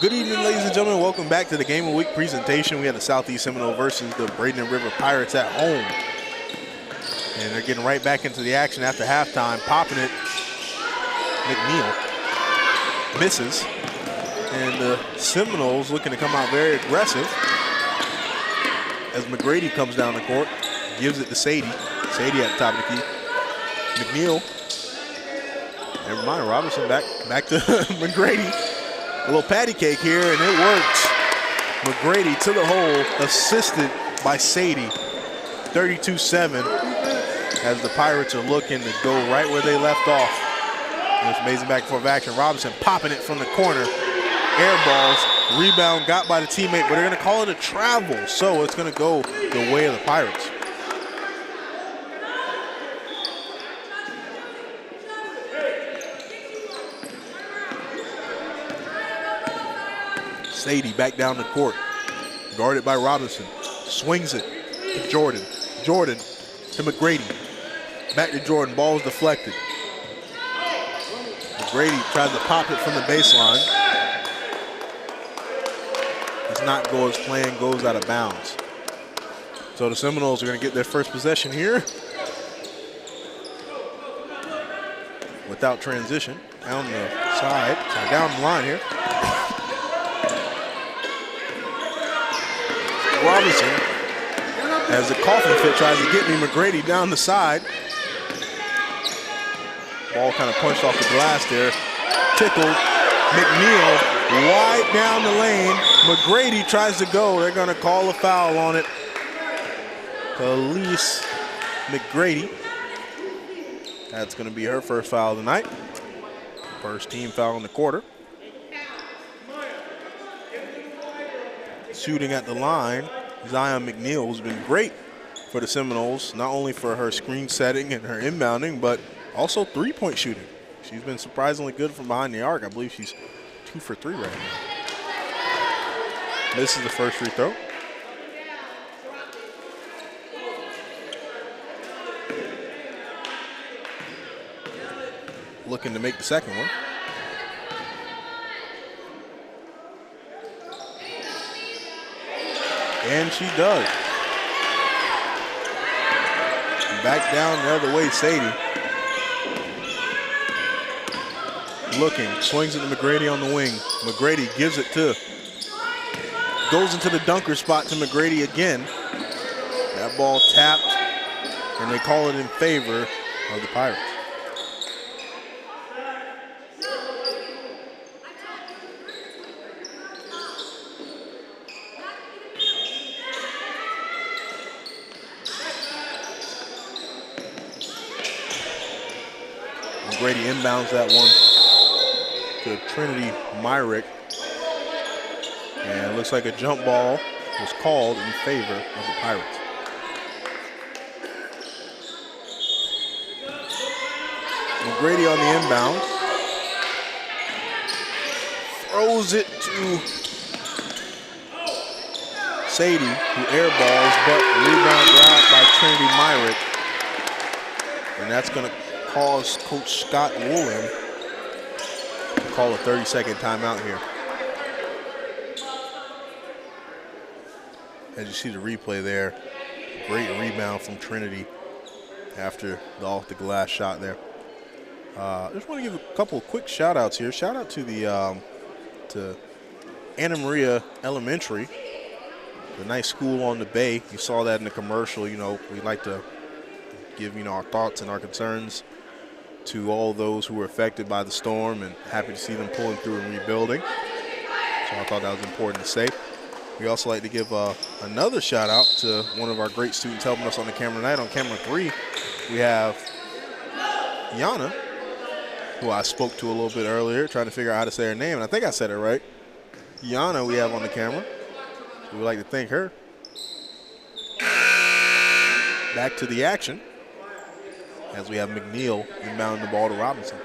Good evening, ladies and gentlemen. Welcome back to the Game of the Week presentation. We had the Southeast Seminole versus the Braden River Pirates at home. And they're getting right back into the action after halftime, popping it. McNeil misses. And the Seminoles looking to come out very aggressive as McGrady comes down the court, gives it to Sadie. Sadie at the top of the key. McNeil. Never mind, Robinson back to McGrady. A little patty cake here, and it works. McGrady to the hole, assisted by Sadie. 32-7 as the Pirates are looking to go right where they left off. This amazing back and forth action. Robinson popping it from the corner. Air balls, rebound got by the teammate, but they're going to call it a travel, so it's going to go the way of the Pirates. Sadie back down the court, guarded by Robinson. Swings it to Jordan. Jordan to McGrady. Back to Jordan, ball is deflected. McGrady tries to pop it from the baseline. Does not go as planned, goes out of bounds. So the Seminoles are going to get their first possession here. Without transition, down the side, down the line here. Robinson, as the coffin fit tries to get me, McGrady down the side. Ball kind of punched off the glass there. Tickled. McNeil wide down the lane. McGrady tries to go. They're going to call a foul on it. Elise McGrady. That's going to be her first foul tonight. First team foul in the quarter. Shooting at the line, Zion McNeil, who's been great for the Seminoles, not only for her screen setting and her inbounding, but also three-point shooting. She's been surprisingly good from behind the arc. I believe she's 2 for 3 right now. This is the first free throw. Looking to make the second one. And she does. Back down the other way, Sadie. Looking, swings it to McGrady on the wing. McGrady gives it to, goes into the dunker spot to McGrady again. That ball tapped, and they call it in favor of the Pirates. McGrady inbounds that one to Trinity Myrick. And it looks like a jump ball was called in favor of the Pirates. McGrady on the inbound. Throws it to Sadie, who airballs, but rebound grabbed by Trinity Myrick. And that's going to cause Coach Scott Woolen to call a 30-second timeout here. As you see the replay there, great rebound from Trinity after the off-the-glass shot there. I just want to give a couple of quick shout-outs here. Shout out to the to Anna Maria Elementary, the nice school on the bay. You saw that in the commercial. You know, we like to give, you know, our thoughts and our concerns to all those who were affected by the storm, and happy to see them pulling through and rebuilding. So I thought that was important to say. We also like to give another shout out to one of our great students helping us on the camera tonight. On camera 3, we have Yana, who I spoke to a little bit earlier, trying to figure out how to say her name, and I think I said it right. Yana we have on the camera. We would like to thank her. Back to the action as we have McNeil inbounding the ball to Robinson.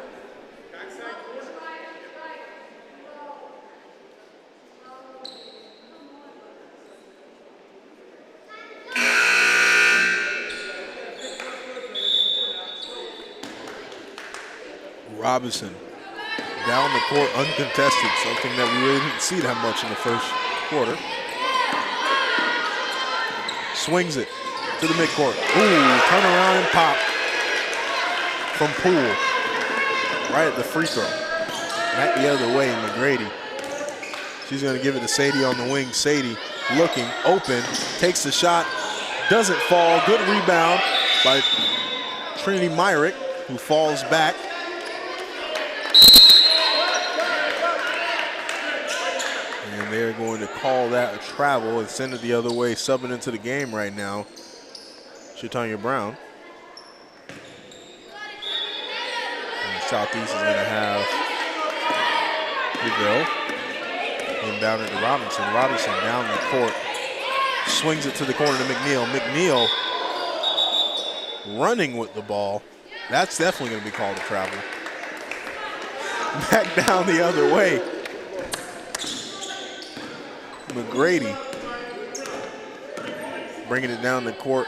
Robinson down the court uncontested, something that we really didn't see that much in the first quarter. Swings it to the midcourt. Ooh, turn around and pop from Poole. Right at the free throw. Back the other way, McGrady. She's going to give it to Sadie on the wing. Sadie looking, open, takes the shot, doesn't fall. Good rebound by Trinity Myrick, who falls back. And they're going to call that a travel and send it the other way. Subbing into the game right now, Shatanya Brown. And Southeast is going to have DeVille. Inbound it to Robinson. Robinson down the court. Swings it to the corner to McNeil. McNeil running with the ball. That's definitely going to be called a travel. Back down the other way. McGrady bringing it down the court.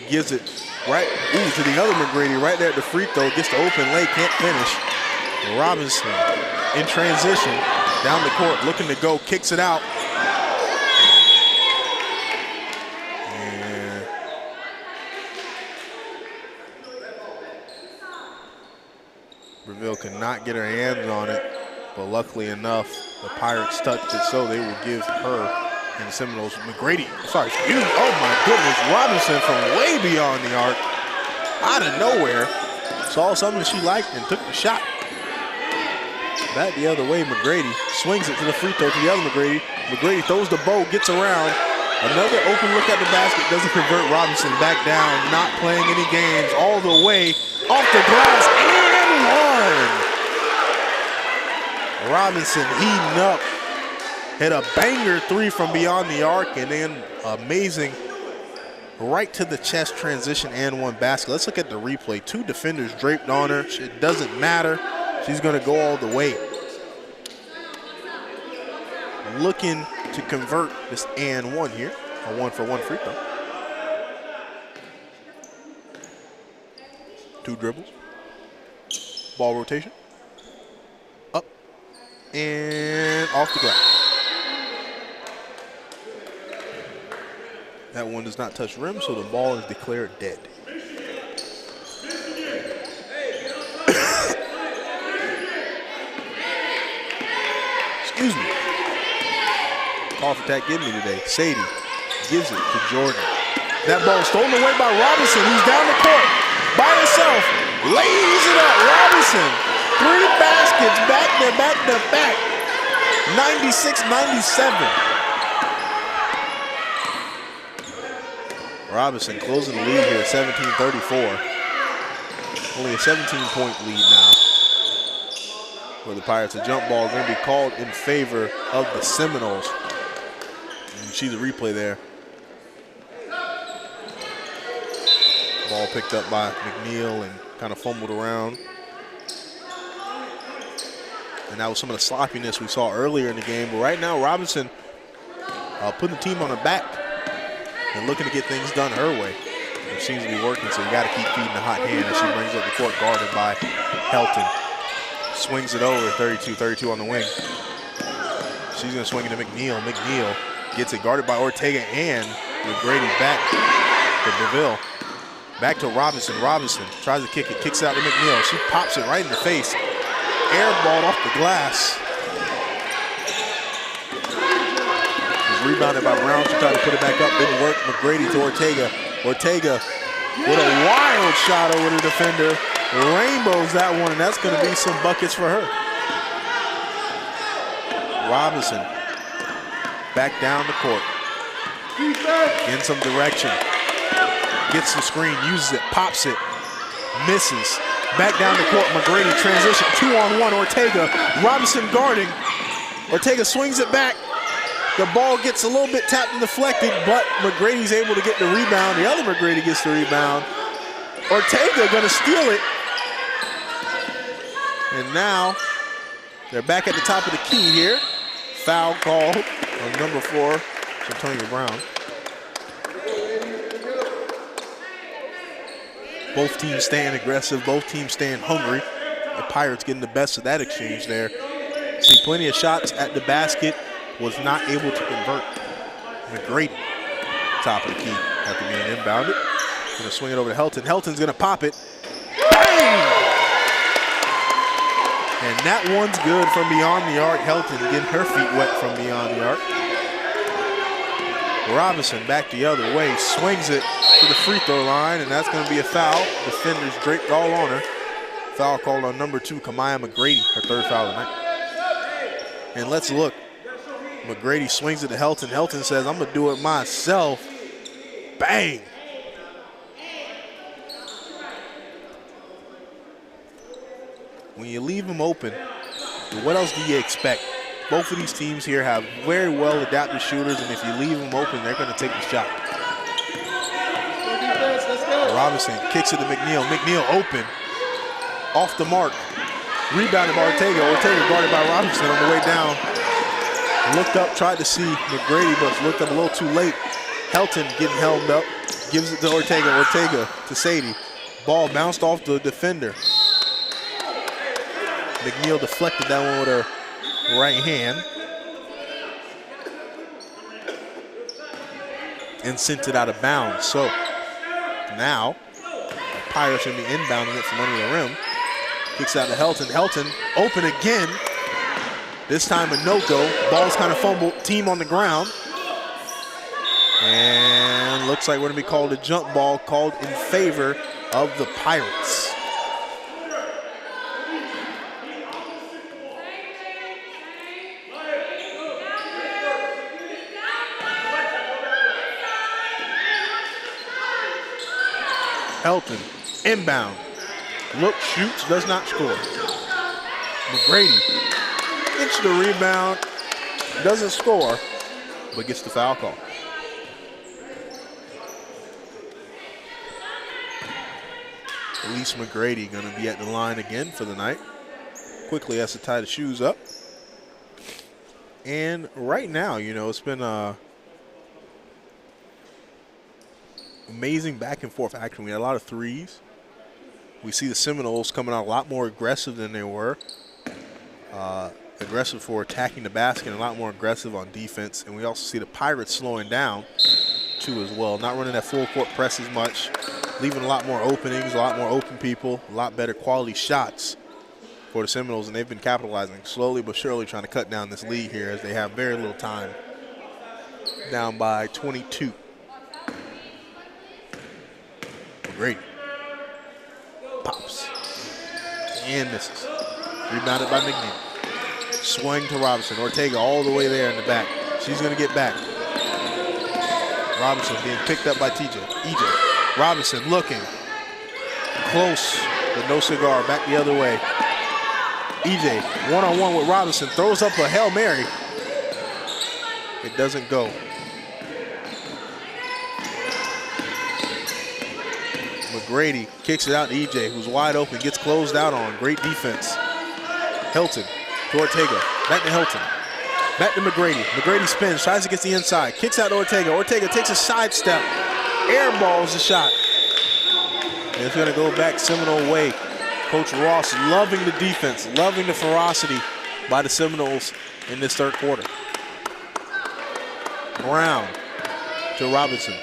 Gives it right to the other McGrady right there at the free throw. Gets the open lay, can't finish. Robinson in transition. Down the court, looking to go, kicks it out. And Breville could not get her hands on it, but luckily enough, the Pirates touched it, so they will give her and the Seminoles. McGrady, sorry, excuse me. Oh my goodness, Robinson from way beyond the arc, out of nowhere, saw something she liked and took the shot. Back the other way, McGrady swings it to the free throw to the other McGrady. McGrady throws the bow, gets around. Another open look at the basket, doesn't convert. Robinson back down, not playing any games, all the way off the glass and one. Robinson heating up, hit a banger three from beyond the arc, and then amazing right to the chest transition and one basket. Let's look at the replay. Two defenders draped on her. It doesn't matter. She's going to go all the way. Looking to convert this and one here. A 1-for-1 free throw. Two dribbles. Ball rotation. Up. And off the glass. That one does not touch rim, so the ball is declared dead. Excuse me. Cough attack give me today. Sadie gives it to Jordan. That ball stolen away by Robinson, who's down the court by herself. Lays it up. Robinson, 3 baskets back to back to back. 96-97. Robinson closing the lead here at 17-34. Only a 17-point lead now for the Pirates. A jump ball is going to be called in favor of the Seminoles. You see the replay there. Ball picked up by McNeil and kind of fumbled around. And that was some of the sloppiness we saw earlier in the game. But right now, Robinson putting the team on her back and looking to get things done her way. It seems to be working, so you got to keep feeding the hot hand as she brings up the court, guarded by Helton. Swings it over, 32 on the wing. She's going to swing it to McNeil. McNeil gets it guarded by Ortega and McGrady back to Breville. Back to Robinson. Robinson tries to kick it, kicks it out to McNeil. She pops it right in the face. Airballed off the glass. Rebounded by Brown. She tried to put it back up. Didn't work. McGrady to Ortega. Ortega with a wild shot over the defender. Rainbows that one, and that's going to be some buckets for her. Robinson back down the court. In some direction. Gets some screen, uses it, pops it, misses. Back down the court. McGrady transition. 2-on-1. Ortega. Robinson guarding. Ortega swings it back. The ball gets a little bit tapped and deflected, but McGrady's able to get the rebound. The other McGrady gets the rebound. Ortega gonna steal it. And now they're back at the top of the key here. Foul called on number 4, Shatanya Brown. Both teams staying aggressive, both teams staying hungry. The Pirates getting the best of that exchange there. See plenty of shots at the basket, was not able to convert. McGrady, top of the key after being inbounded. Gonna swing it over to Helton. Helton's gonna pop it. Bang! And that one's good from beyond the arc. Helton getting her feet wet from beyond the arc. Robinson back the other way, swings it to the free throw line, and that's gonna be a foul. Defenders draped all on her. Foul called on number 2, Kamaya McGrady, her 3rd foul of the night. And let's look. McGrady swings it to Helton. Helton says, I'm gonna do it myself. Bang! When you leave them open, what else do you expect? Both of these teams here have very well adapted shooters, and if you leave them open, they're gonna take the shot. Robinson kicks it to McNeil. McNeil open, off the mark. Rebounded by Ortega. Ortega guarded by Robinson on the way down. Looked up, tried to see McGrady, but looked up a little too late. Helton getting helmed up, gives it to Ortega. Ortega to Sadie. Ball bounced off the defender. McNeil deflected that one with her right hand and sent it out of bounds. So now Pirates should be inbounding it from under the rim. Kicks out to Helton. Helton open again. This time a no-go. Ball's kind of fumbled. Team on the ground. And looks like we're going to be called a jump ball, called in favor of the Pirates. Helton, inbound. Look, shoots, does not score. McGrady gets the rebound, doesn't score, but gets the foul call. Elise McGrady gonna be at the line again for the night. Quickly has to tie the shoes up. And right now, you know, it's been amazing back and forth action. We had a lot of threes. We see the Seminoles coming out a lot more aggressive than they were. Aggressive for attacking the basket and a lot more aggressive on defense. And we also see the Pirates slowing down too as well. Not running that full court press as much, leaving a lot more openings, a lot more open people, a lot better quality shots for the Seminoles, and they've been capitalizing slowly but surely, trying to cut down this lead here as they have very little time. Down by 22. Great. Pops. And misses. Rebounded by McNeil. Swing to Robinson. Ortega all the way there in the back. She's going to get back. Robinson being picked up by EJ. Robinson looking. Close, but no cigar. Back the other way. EJ one-on-one with Robinson. Throws up a Hail Mary. It doesn't go. McGrady kicks it out to EJ, who's wide open, gets closed out on. Great defense. Helton to Ortega. Back to Helton. Back to McGrady. McGrady spins, tries to get the inside. Kicks out to Ortega. Ortega takes a sidestep. Airballs the shot. And it's going to go back Seminole way. Coach Ross loving the defense, loving the ferocity by the Seminoles in this third quarter. Brown to Robinson.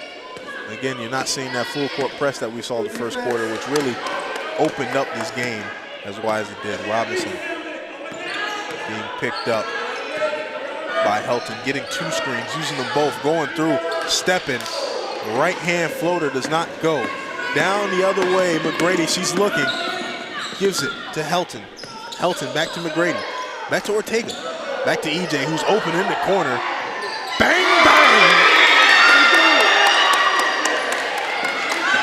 Again, you're not seeing that full court press that we saw the first quarter, which really opened up this game as wide as it did. Robinson being picked up by Helton, getting two screens, using them both, going through, stepping. Right hand floater does not go. Down the other way, McGrady, she's looking, gives it to Helton. Helton back to McGrady, back to Ortega, back to EJ, who's open in the corner. Bang, bang!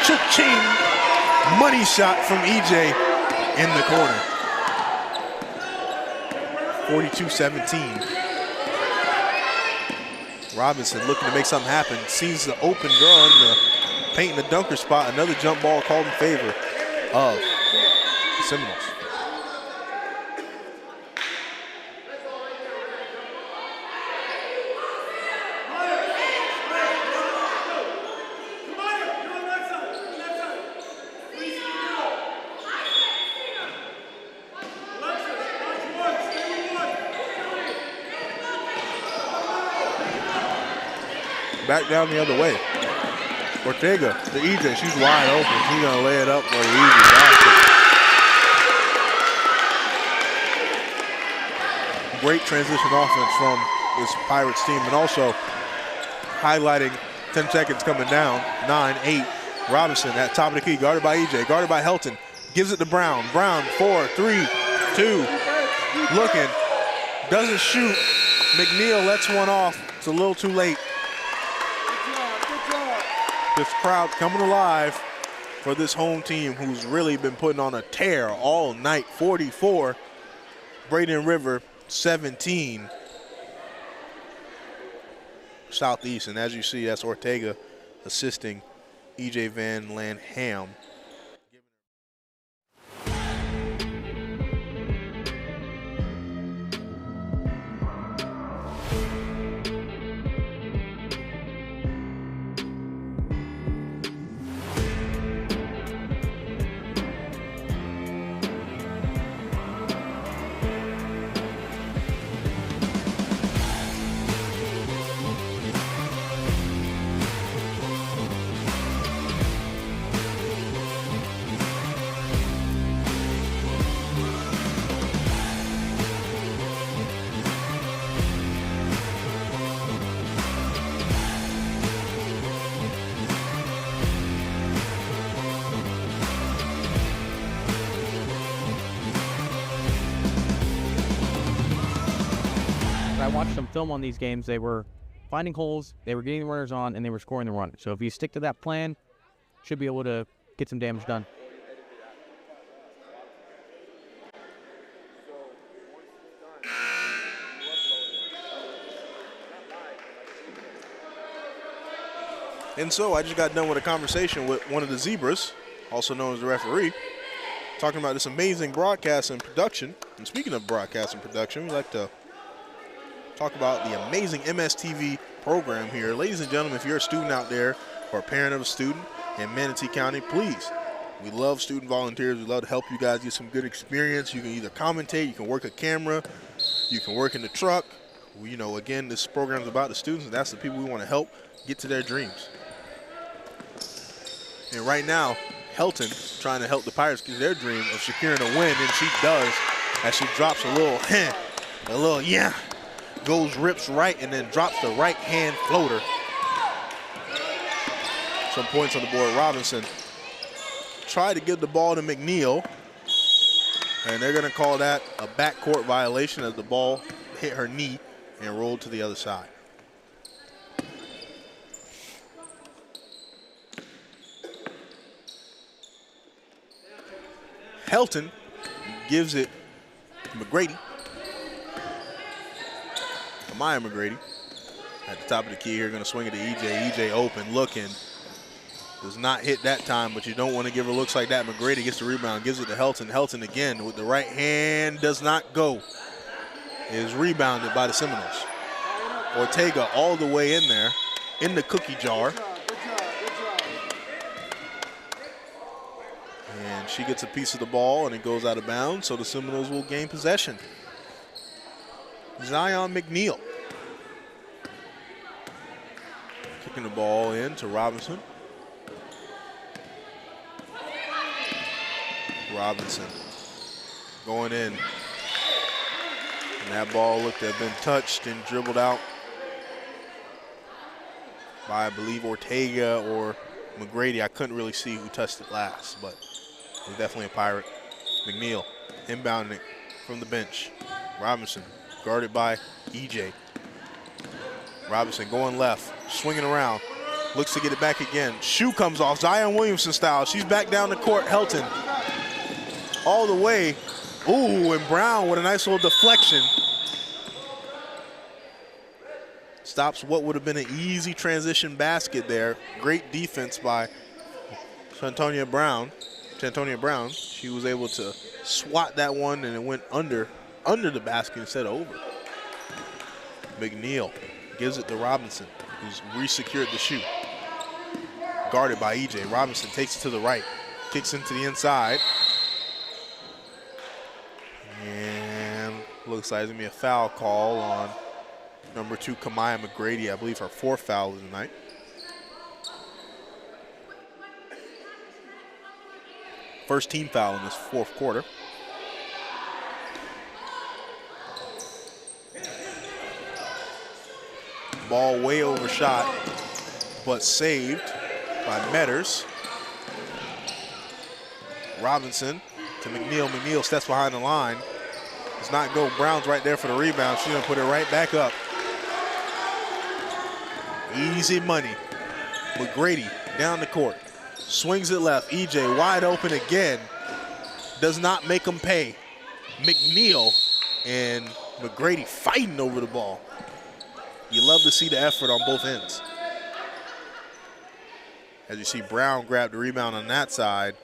Cha-ching! Money shot from EJ in the corner. 42-17. Robinson looking to make something happen. Sees the open girl in the paint in the dunker spot. Another jump ball called in favor of the Seminoles. back down the other way. Ortega to EJ. She's wide open. She's going to lay it up for the easy basket. Great transition offense from this Pirates team, and also highlighting 10 seconds coming down. 9-8. Robinson at top of the key, guarded by EJ, guarded by Helton. Gives it to Brown. Brown, 4, 3, 2. Looking. Doesn't shoot. McNeil lets one off. It's a little too late. This crowd coming alive for this home team who's really been putting on a tear all night. 44. Braden River, 17. Southeast, and as you see, that's Ortega assisting EJ Van Lanham. I watched them film on these games. They were finding holes, they were getting the runners on, and they were scoring the runners. So if you stick to that plan, should be able to get some damage done. And so I just got done with a conversation with one of the Zebras, also known as the referee, talking about this amazing broadcast and production. And speaking of broadcast and production, we like to talk about the amazing MSTV program here. Ladies and gentlemen, if you're a student out there or a parent of a student in Manatee County, please, we love student volunteers. We love to help you guys get some good experience. You can either commentate, you can work a camera, you can work in the truck. You know, again, this program is about the students, and that's the people we want to help get to their dreams. And right now, Helton trying to help the Pirates get their dream of securing a win, and she does as she drops a little yeah. Goes, rips right, and then drops the right hand floater. Some points on the board. Robinson tried to give the ball to McNeil, and they're going to call that a backcourt violation as the ball hit her knee and rolled to the other side. Helton gives it to McGrady. Maya McGrady at the top of the key here, going to swing it to EJ. EJ open, looking. Does not hit that time, but you don't want to give her looks like that. McGrady gets the rebound, gives it to Helton. Helton again with the right hand, does not go. Is rebounded by the Seminoles. Ortega all the way in there, in the cookie jar. And she gets a piece of the ball, and it goes out of bounds, so the Seminoles will gain possession. Zion McNeil kicking the ball in to Robinson. Robinson going in. And that ball looked to have been touched and dribbled out by, I believe, Ortega or McGrady. I couldn't really see who touched it last, but it was definitely a Pirate. McNeil inbounding it from the bench. Robinson guarded by EJ. Robinson going left, swinging around, looks to get it back again. Shoe comes off, Zion Williamson style. She's back down the court, Helton. All the way. Ooh, and Brown with a nice little deflection. Stops what would have been an easy transition basket there. Great defense by Chantonia Brown. She was able to swat that one, and it went under the basket instead of over. McNeil gives it to Robinson, who's re-secured the shoe. Guarded by EJ. Robinson takes it to the right, kicks into the inside. And looks like there's gonna be a foul call on Number 2, Kamaya McGrady, I believe her 4th foul of the night. First team foul in this 4th quarter. Ball way overshot, but saved by Metters. Robinson to McNeil. McNeil steps behind the line. Does not go. Brown's right there for the rebound. She's going to put it right back up. Easy money. McGrady down the court. Swings it left. EJ wide open again. Does not make him pay. McNeil and McGrady fighting over the ball. You love to see the effort on both ends. As you see, Brown grab the rebound on that side.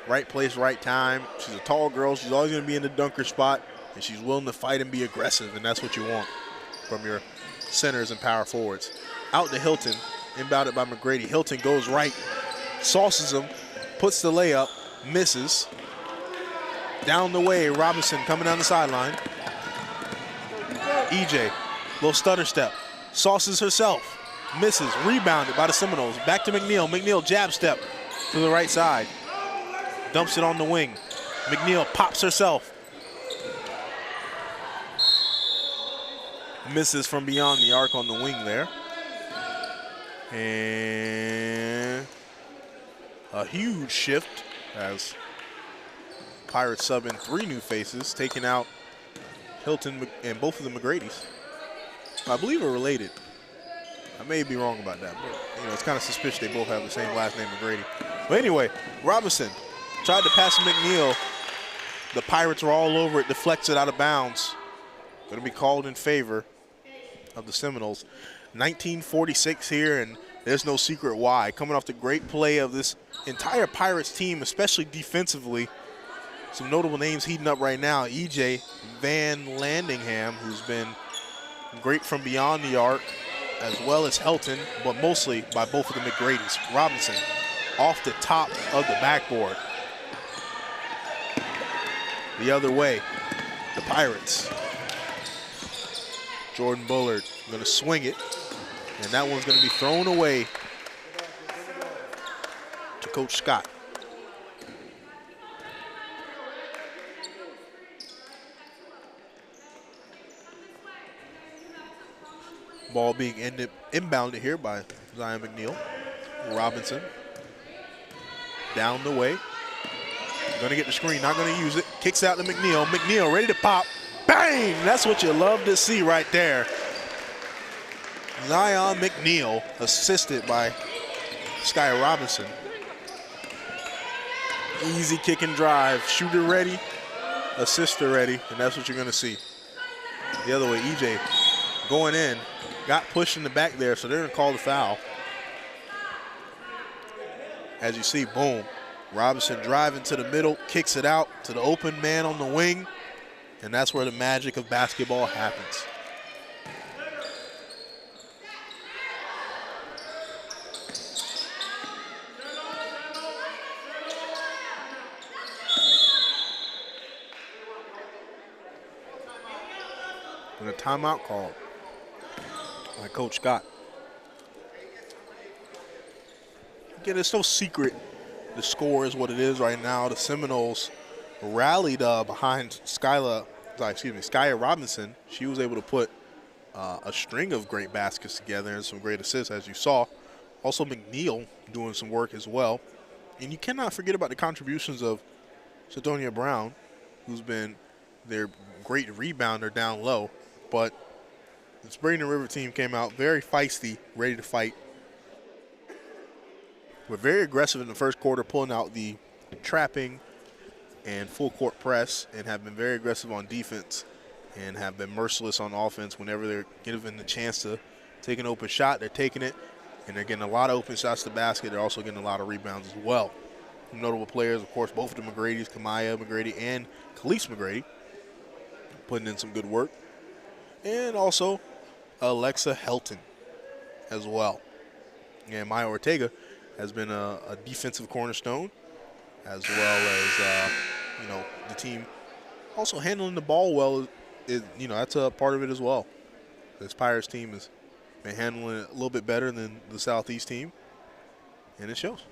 Right place, right time. She's a tall girl. She's always going to be in the dunker spot, and she's willing to fight and be aggressive, and that's what you want from your centers and power forwards. Out to Hilton, inbounded by McGrady. Hilton goes right, sauces him, puts the layup, misses. Down the way, Robinson coming down the sideline. EJ, little stutter step, sauces herself, misses, rebounded by the Seminoles. Back to McNeil. McNeil jab step to the right side. Dumps it on the wing. McNeil pops herself. Misses from beyond the arc on the wing there. And a huge shift as Pirates sub in 3 new faces, taking out Hilton and both of the McGradys. I believe are related. I may be wrong about that, but it's kind of suspicious they both have the same last name, McGrady. But anyway, Robinson tried to pass McNeil. The Pirates were all over it, deflects it out of bounds. Going to be called in favor of the Seminoles. 1946 here, and there's no secret why. Coming off the great play of this entire Pirates team, especially defensively. Some notable names heating up right now. EJ Van Landingham, who's been great from beyond the arc, as well as Helton, but mostly by both of the McGradys. Robinson off the top of the backboard. The other way, the Pirates. Jordan Bullard going to swing it, and that one's going to be thrown away to Coach Scott. Ball being inbounded here by Zion McNeil. Robinson down the way. Gonna get the screen, not gonna use it. Kicks out to McNeil. McNeil ready to pop. Bang! That's what you love to see right there. Zion McNeil, assisted by Sky Robinson. Easy kick and drive. Shooter ready, assister ready, and that's what you're gonna see. The other way, EJ going in. Got pushed in the back there, so they're going to call the foul. As you see, boom. Robinson driving to the middle, kicks it out to the open man on the wing, and that's where the magic of basketball happens. And a timeout called by Coach Scott. Again, it's no secret the score is what it is right now. The Seminoles rallied behind Skylar Robinson. She was able to put a string of great baskets together and some great assists, as you saw. Also, McNeil doing some work as well. And you cannot forget about the contributions of Satonia Brown, who's been their great rebounder down low. But this Braden River team came out very feisty, ready to fight. We're very aggressive in the first quarter, pulling out the trapping and full court press, and have been very aggressive on defense and have been merciless on offense. Whenever they're given the chance to take an open shot, they're taking it, and they're getting a lot of open shots to the basket. They're also getting a lot of rebounds as well. Some notable players, of course, both of the McGradys, Kamaya McGrady and Khalees McGrady, putting in some good work. And also Alexa Helton as well. And Maya Ortega has been a defensive cornerstone, as well as, the team also handling the ball well that's a part of it as well. This Pirates team has been handling it a little bit better than the Southeast team, and it shows.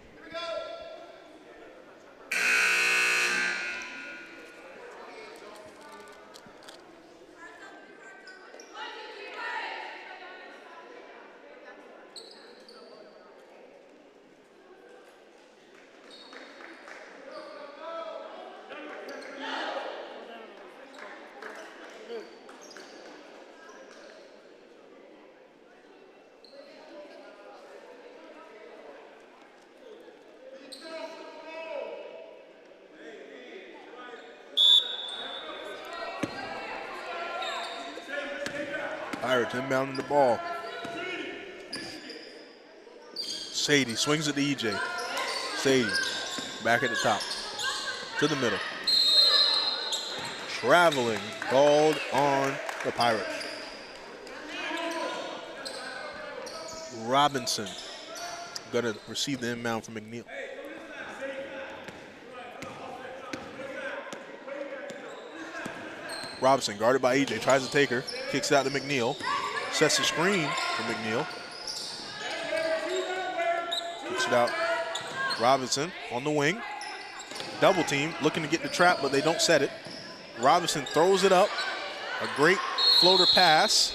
Pirates inbounding the ball. Sadie swings it to EJ. Sadie back at the top. To the middle. Traveling called on the Pirates. Robinson going to receive the inbound from McNeil. Robinson guarded by EJ, tries to take her, kicks it out to McNeil, sets the screen for McNeil. Kicks it out. Robinson on the wing. Double team, looking to get the trap, but they don't set it. Robinson throws it up. A great floater pass.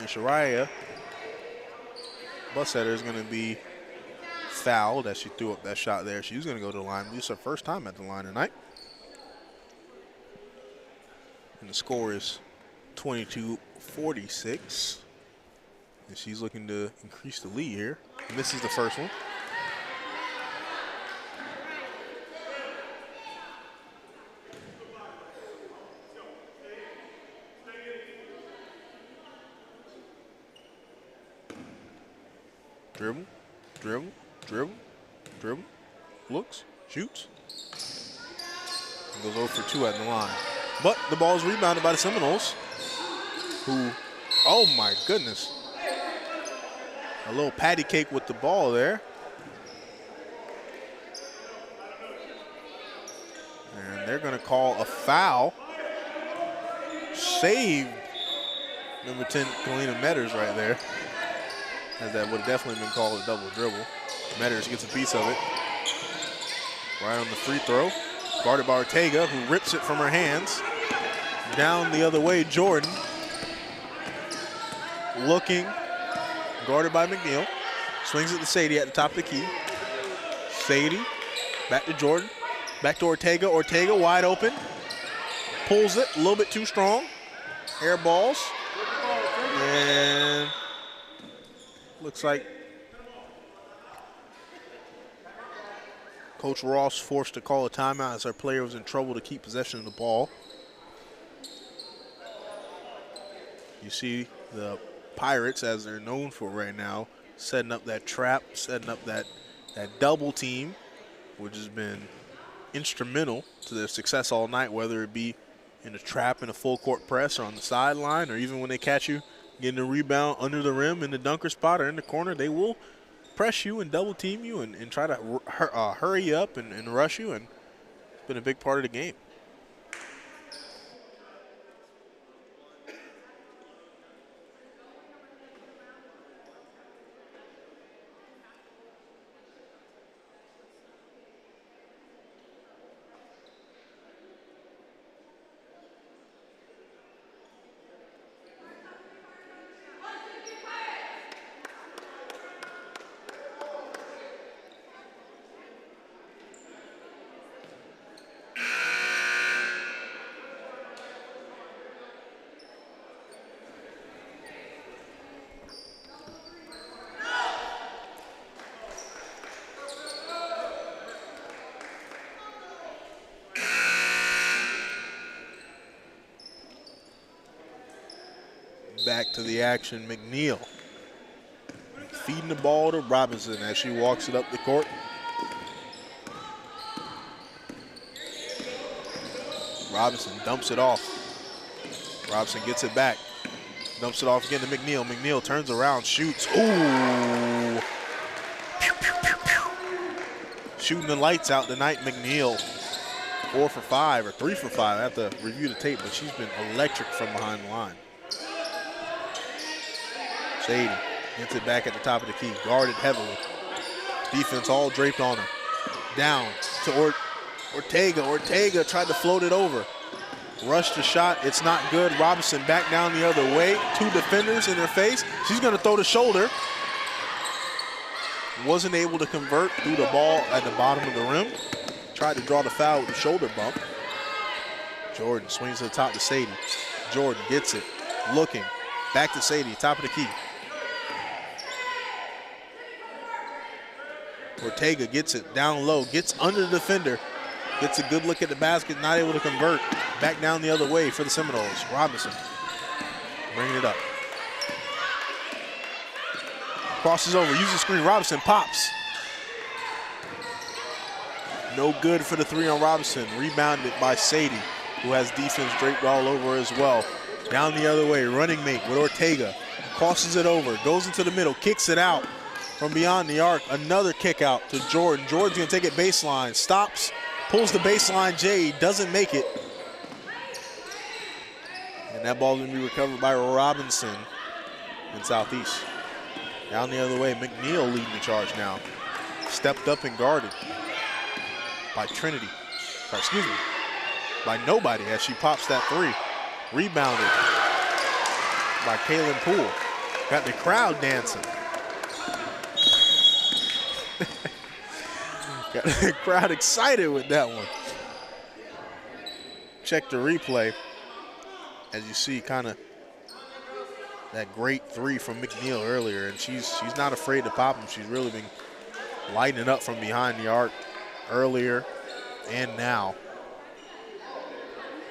And Shariah Bussetter is going to be fouled as she threw up that shot there. She's going to go to the line. This is her first time at the line tonight. And the score is 22-46. And she's looking to increase the lead here. And this is the first one. Dribble, dribble, dribble, dribble, looks, shoots. And goes 0 for 2 at the line. But the ball is rebounded by the Seminoles, who, oh my goodness, a little patty cake with the ball there. And they're going to call a foul. Saved number 10, Kalina Metters right there. As that would have definitely been called a double dribble. Metters gets a piece of it. Right on the free throw. Guarded by Ortega, who rips it from her hands. Down the other way, Jordan. Looking. Guarded by McNeil. Swings it to Sadie at the top of the key. Sadie. Back to Jordan. Back to Ortega. Ortega wide open. Pulls it a little bit too strong. Air balls. And looks like Coach Ross forced to call a timeout as our player was in trouble to keep possession of the ball. You see the Pirates, as they're known for right now, setting up that trap, setting up that double team, which has been instrumental to their success all night, whether it be in a trap in a full court press or on the sideline, or even when they catch you getting a rebound under the rim in the dunker spot or in the corner, they will press you and double team you and try to hurry you up and rush you, and it's been a big part of the game. Back to the action, McNeil. Feeding the ball to Robinson as she walks it up the court. Robinson dumps it off. Robinson gets it back. Dumps it off again to McNeil. McNeil turns around, shoots. Ooh! Shooting the lights out tonight, McNeil. 4 for 5 or 3 for 5. I have to review the tape, but she's been electric from behind the line. Sadie gets it back at the top of the key, guarded heavily. Defense all draped on her. Down to Ortega. Ortega tried to float it over. Rushed the shot, it's not good. Robinson back down the other way. 2 defenders in her face. She's gonna throw the shoulder. Wasn't able to convert, threw the ball at the bottom of the rim. Tried to draw the foul with the shoulder bump. Jordan swings to the top to Sadie. Jordan gets it, looking. Back to Sadie, top of the key. Ortega gets it down low, gets under the defender. Gets a good look at the basket, not able to convert. Back down the other way for the Seminoles. Robinson bringing it up. Crosses over, uses the screen. Robinson pops. No good for the 3 on Robinson. Rebounded by Sadie, who has defense draped all over as well. Down the other way, running mate with Ortega. Crosses it over, goes into the middle, kicks it out from beyond the arc. Another kick out to Jordan. Jordan's gonna take it baseline, stops, pulls the baseline J, doesn't make it. And that ball's gonna be recovered by Robinson in Southeast. Down the other way, McNeil leading the charge now. Stepped up and guarded by Trinity, or excuse me, by nobody as she pops that 3. Rebounded by Kaylin Poole. Got the crowd dancing. Got the crowd excited with that one. Check the replay. As you see, kind of that great 3 from McNeil earlier, and she's not afraid to pop them. She's really been lighting up from behind the arc earlier and now.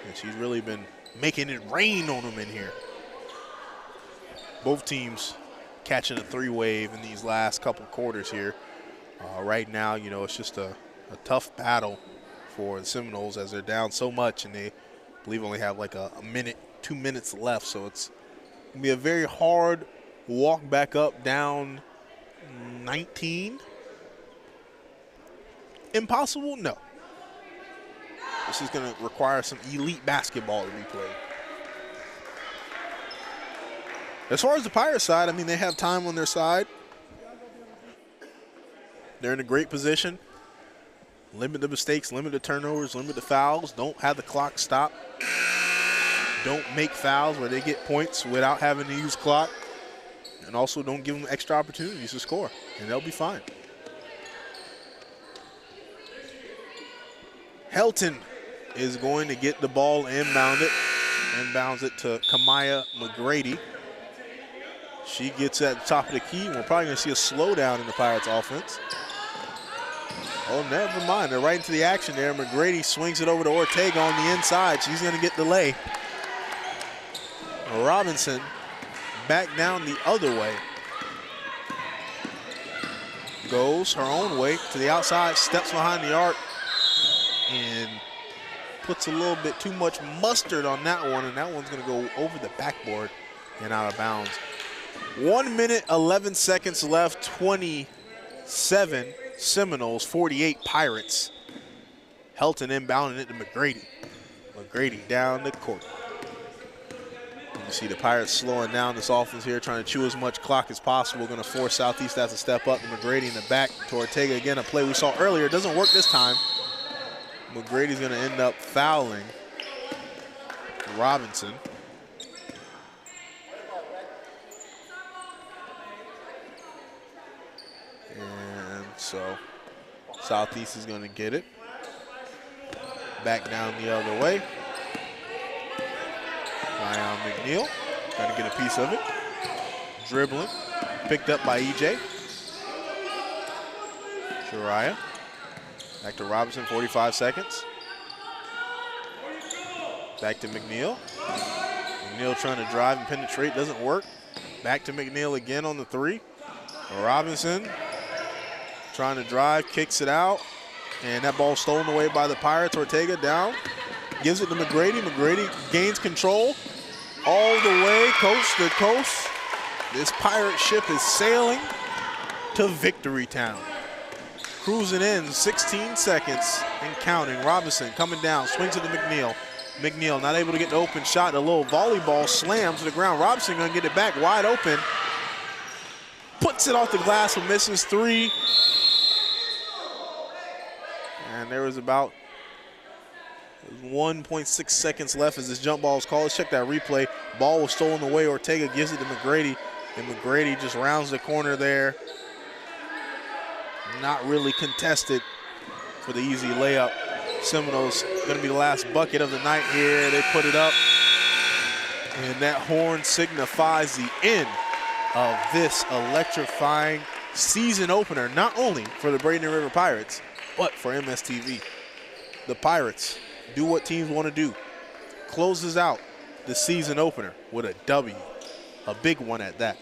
And she's really been making it rain on them in here. Both teams catching a 3 wave in these last couple quarters here. Right now, you know, it's just a tough battle for the Seminoles as they're down so much, and they, I believe, only have like a minute, 2 minutes left. So it's gonna be a very hard walk back up down 19. Impossible? No. This is gonna require some elite basketball to be played. As far as the Pirates side, I mean, they have time on their side. They're in a great position. Limit the mistakes, limit the turnovers, limit the fouls. Don't have the clock stop. Don't make fouls where they get points without having to use clock. And also don't give them extra opportunities to score, and they'll be fine. Helton is going to get the ball inbounded. Inbounds it to Kamaya McGrady. She gets at the top of the key. We're probably going to see a slowdown in the Pirates offense. Oh, never mind. They're right into the action there. McGrady swings it over to Ortega on the inside. She's going to get the lay. Robinson back down the other way. Goes her own way to the outside, steps behind the arc, and puts a little bit too much mustard on that one, and that one's going to go over the backboard and out of bounds. 1 minute, 11 seconds left, 27 Seminoles, 48 Pirates. Helton inbounding it to McGrady. McGrady down the court. You see the Pirates slowing down this offense here, trying to chew as much clock as possible. Going to force Southeast to step up. And McGrady in the back to Ortega again. A play we saw earlier. It doesn't work this time. McGrady's going to end up fouling Robinson. And so Southeast is going to get it. Back down the other way. Zion McNeil trying to get a piece of it. Dribbling. Picked up by EJ. Shariah. Back to Robinson, 45 seconds. Back to McNeil. McNeil trying to drive and penetrate, doesn't work. Back to McNeil again on the 3. Robinson trying to drive, kicks it out. And that ball stolen away by the Pirates. Ortega down. Gives it to McGrady. McGrady gains control all the way, coast to coast. This pirate ship is sailing to Victory Town. cruising in, 16 seconds and counting. Robinson coming down, swings it to McNeil. McNeil not able to get the open shot. A little volleyball slam to the ground. Robinson gonna get it back wide open. Puts it off the glass and misses 3. And there was about 1.6 seconds left as this jump ball was called. Let's check that replay. Ball was stolen away. Ortega gives it to McGrady, and McGrady just rounds the corner there. Not really contested for the easy layup. Seminoles gonna be the last bucket of the night here. They put it up, and that horn signifies the end of this electrifying season opener, not only for the Braden River Pirates, but for MSTV. The Pirates do what teams want to do. Closes out the season opener with a W, a big one at that.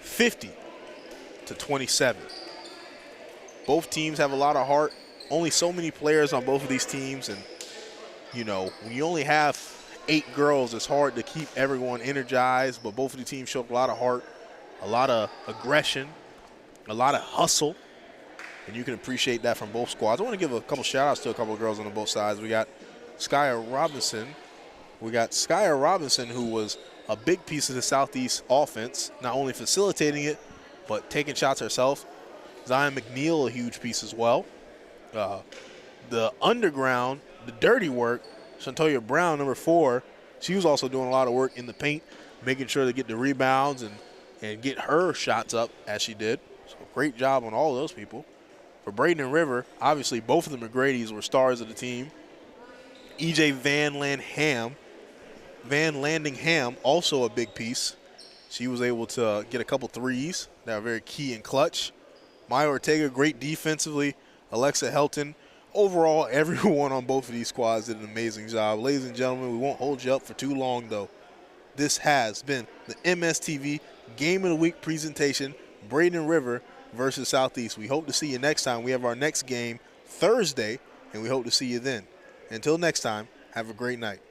50-27. Both teams have a lot of heart. Only so many players on both of these teams, and you know, when you only have 8 girls, it's hard to keep everyone energized, but both of the teams showed a lot of heart, a lot of aggression, a lot of hustle, and you can appreciate that from both squads. I want to give a couple shout-outs to a couple of girls on both sides. We got Skyer Robinson. Who was a big piece of the Southeast offense, not only facilitating it, but taking shots herself. Zion McNeil, a huge piece as well. The underground, the dirty work, Shantoya Brown, number 4, she was also doing a lot of work in the paint, making sure to get the rebounds and get her shots up as she did. So great job on all of those people. For Braden and River, obviously both of the McGrady's were stars of the team. EJ Van Landing Ham, also a big piece. She was able to get a couple threes that are very key and clutch. Maya Ortega, great defensively. Alexa Helton. Overall, everyone on both of these squads did an amazing job. Ladies and gentlemen, we won't hold you up for too long, though. This has been the MSTV Game of the Week presentation, Braden River versus Southeast. We hope to see you next time. We have our next game Thursday, and we hope to see you then. Until next time, have a great night.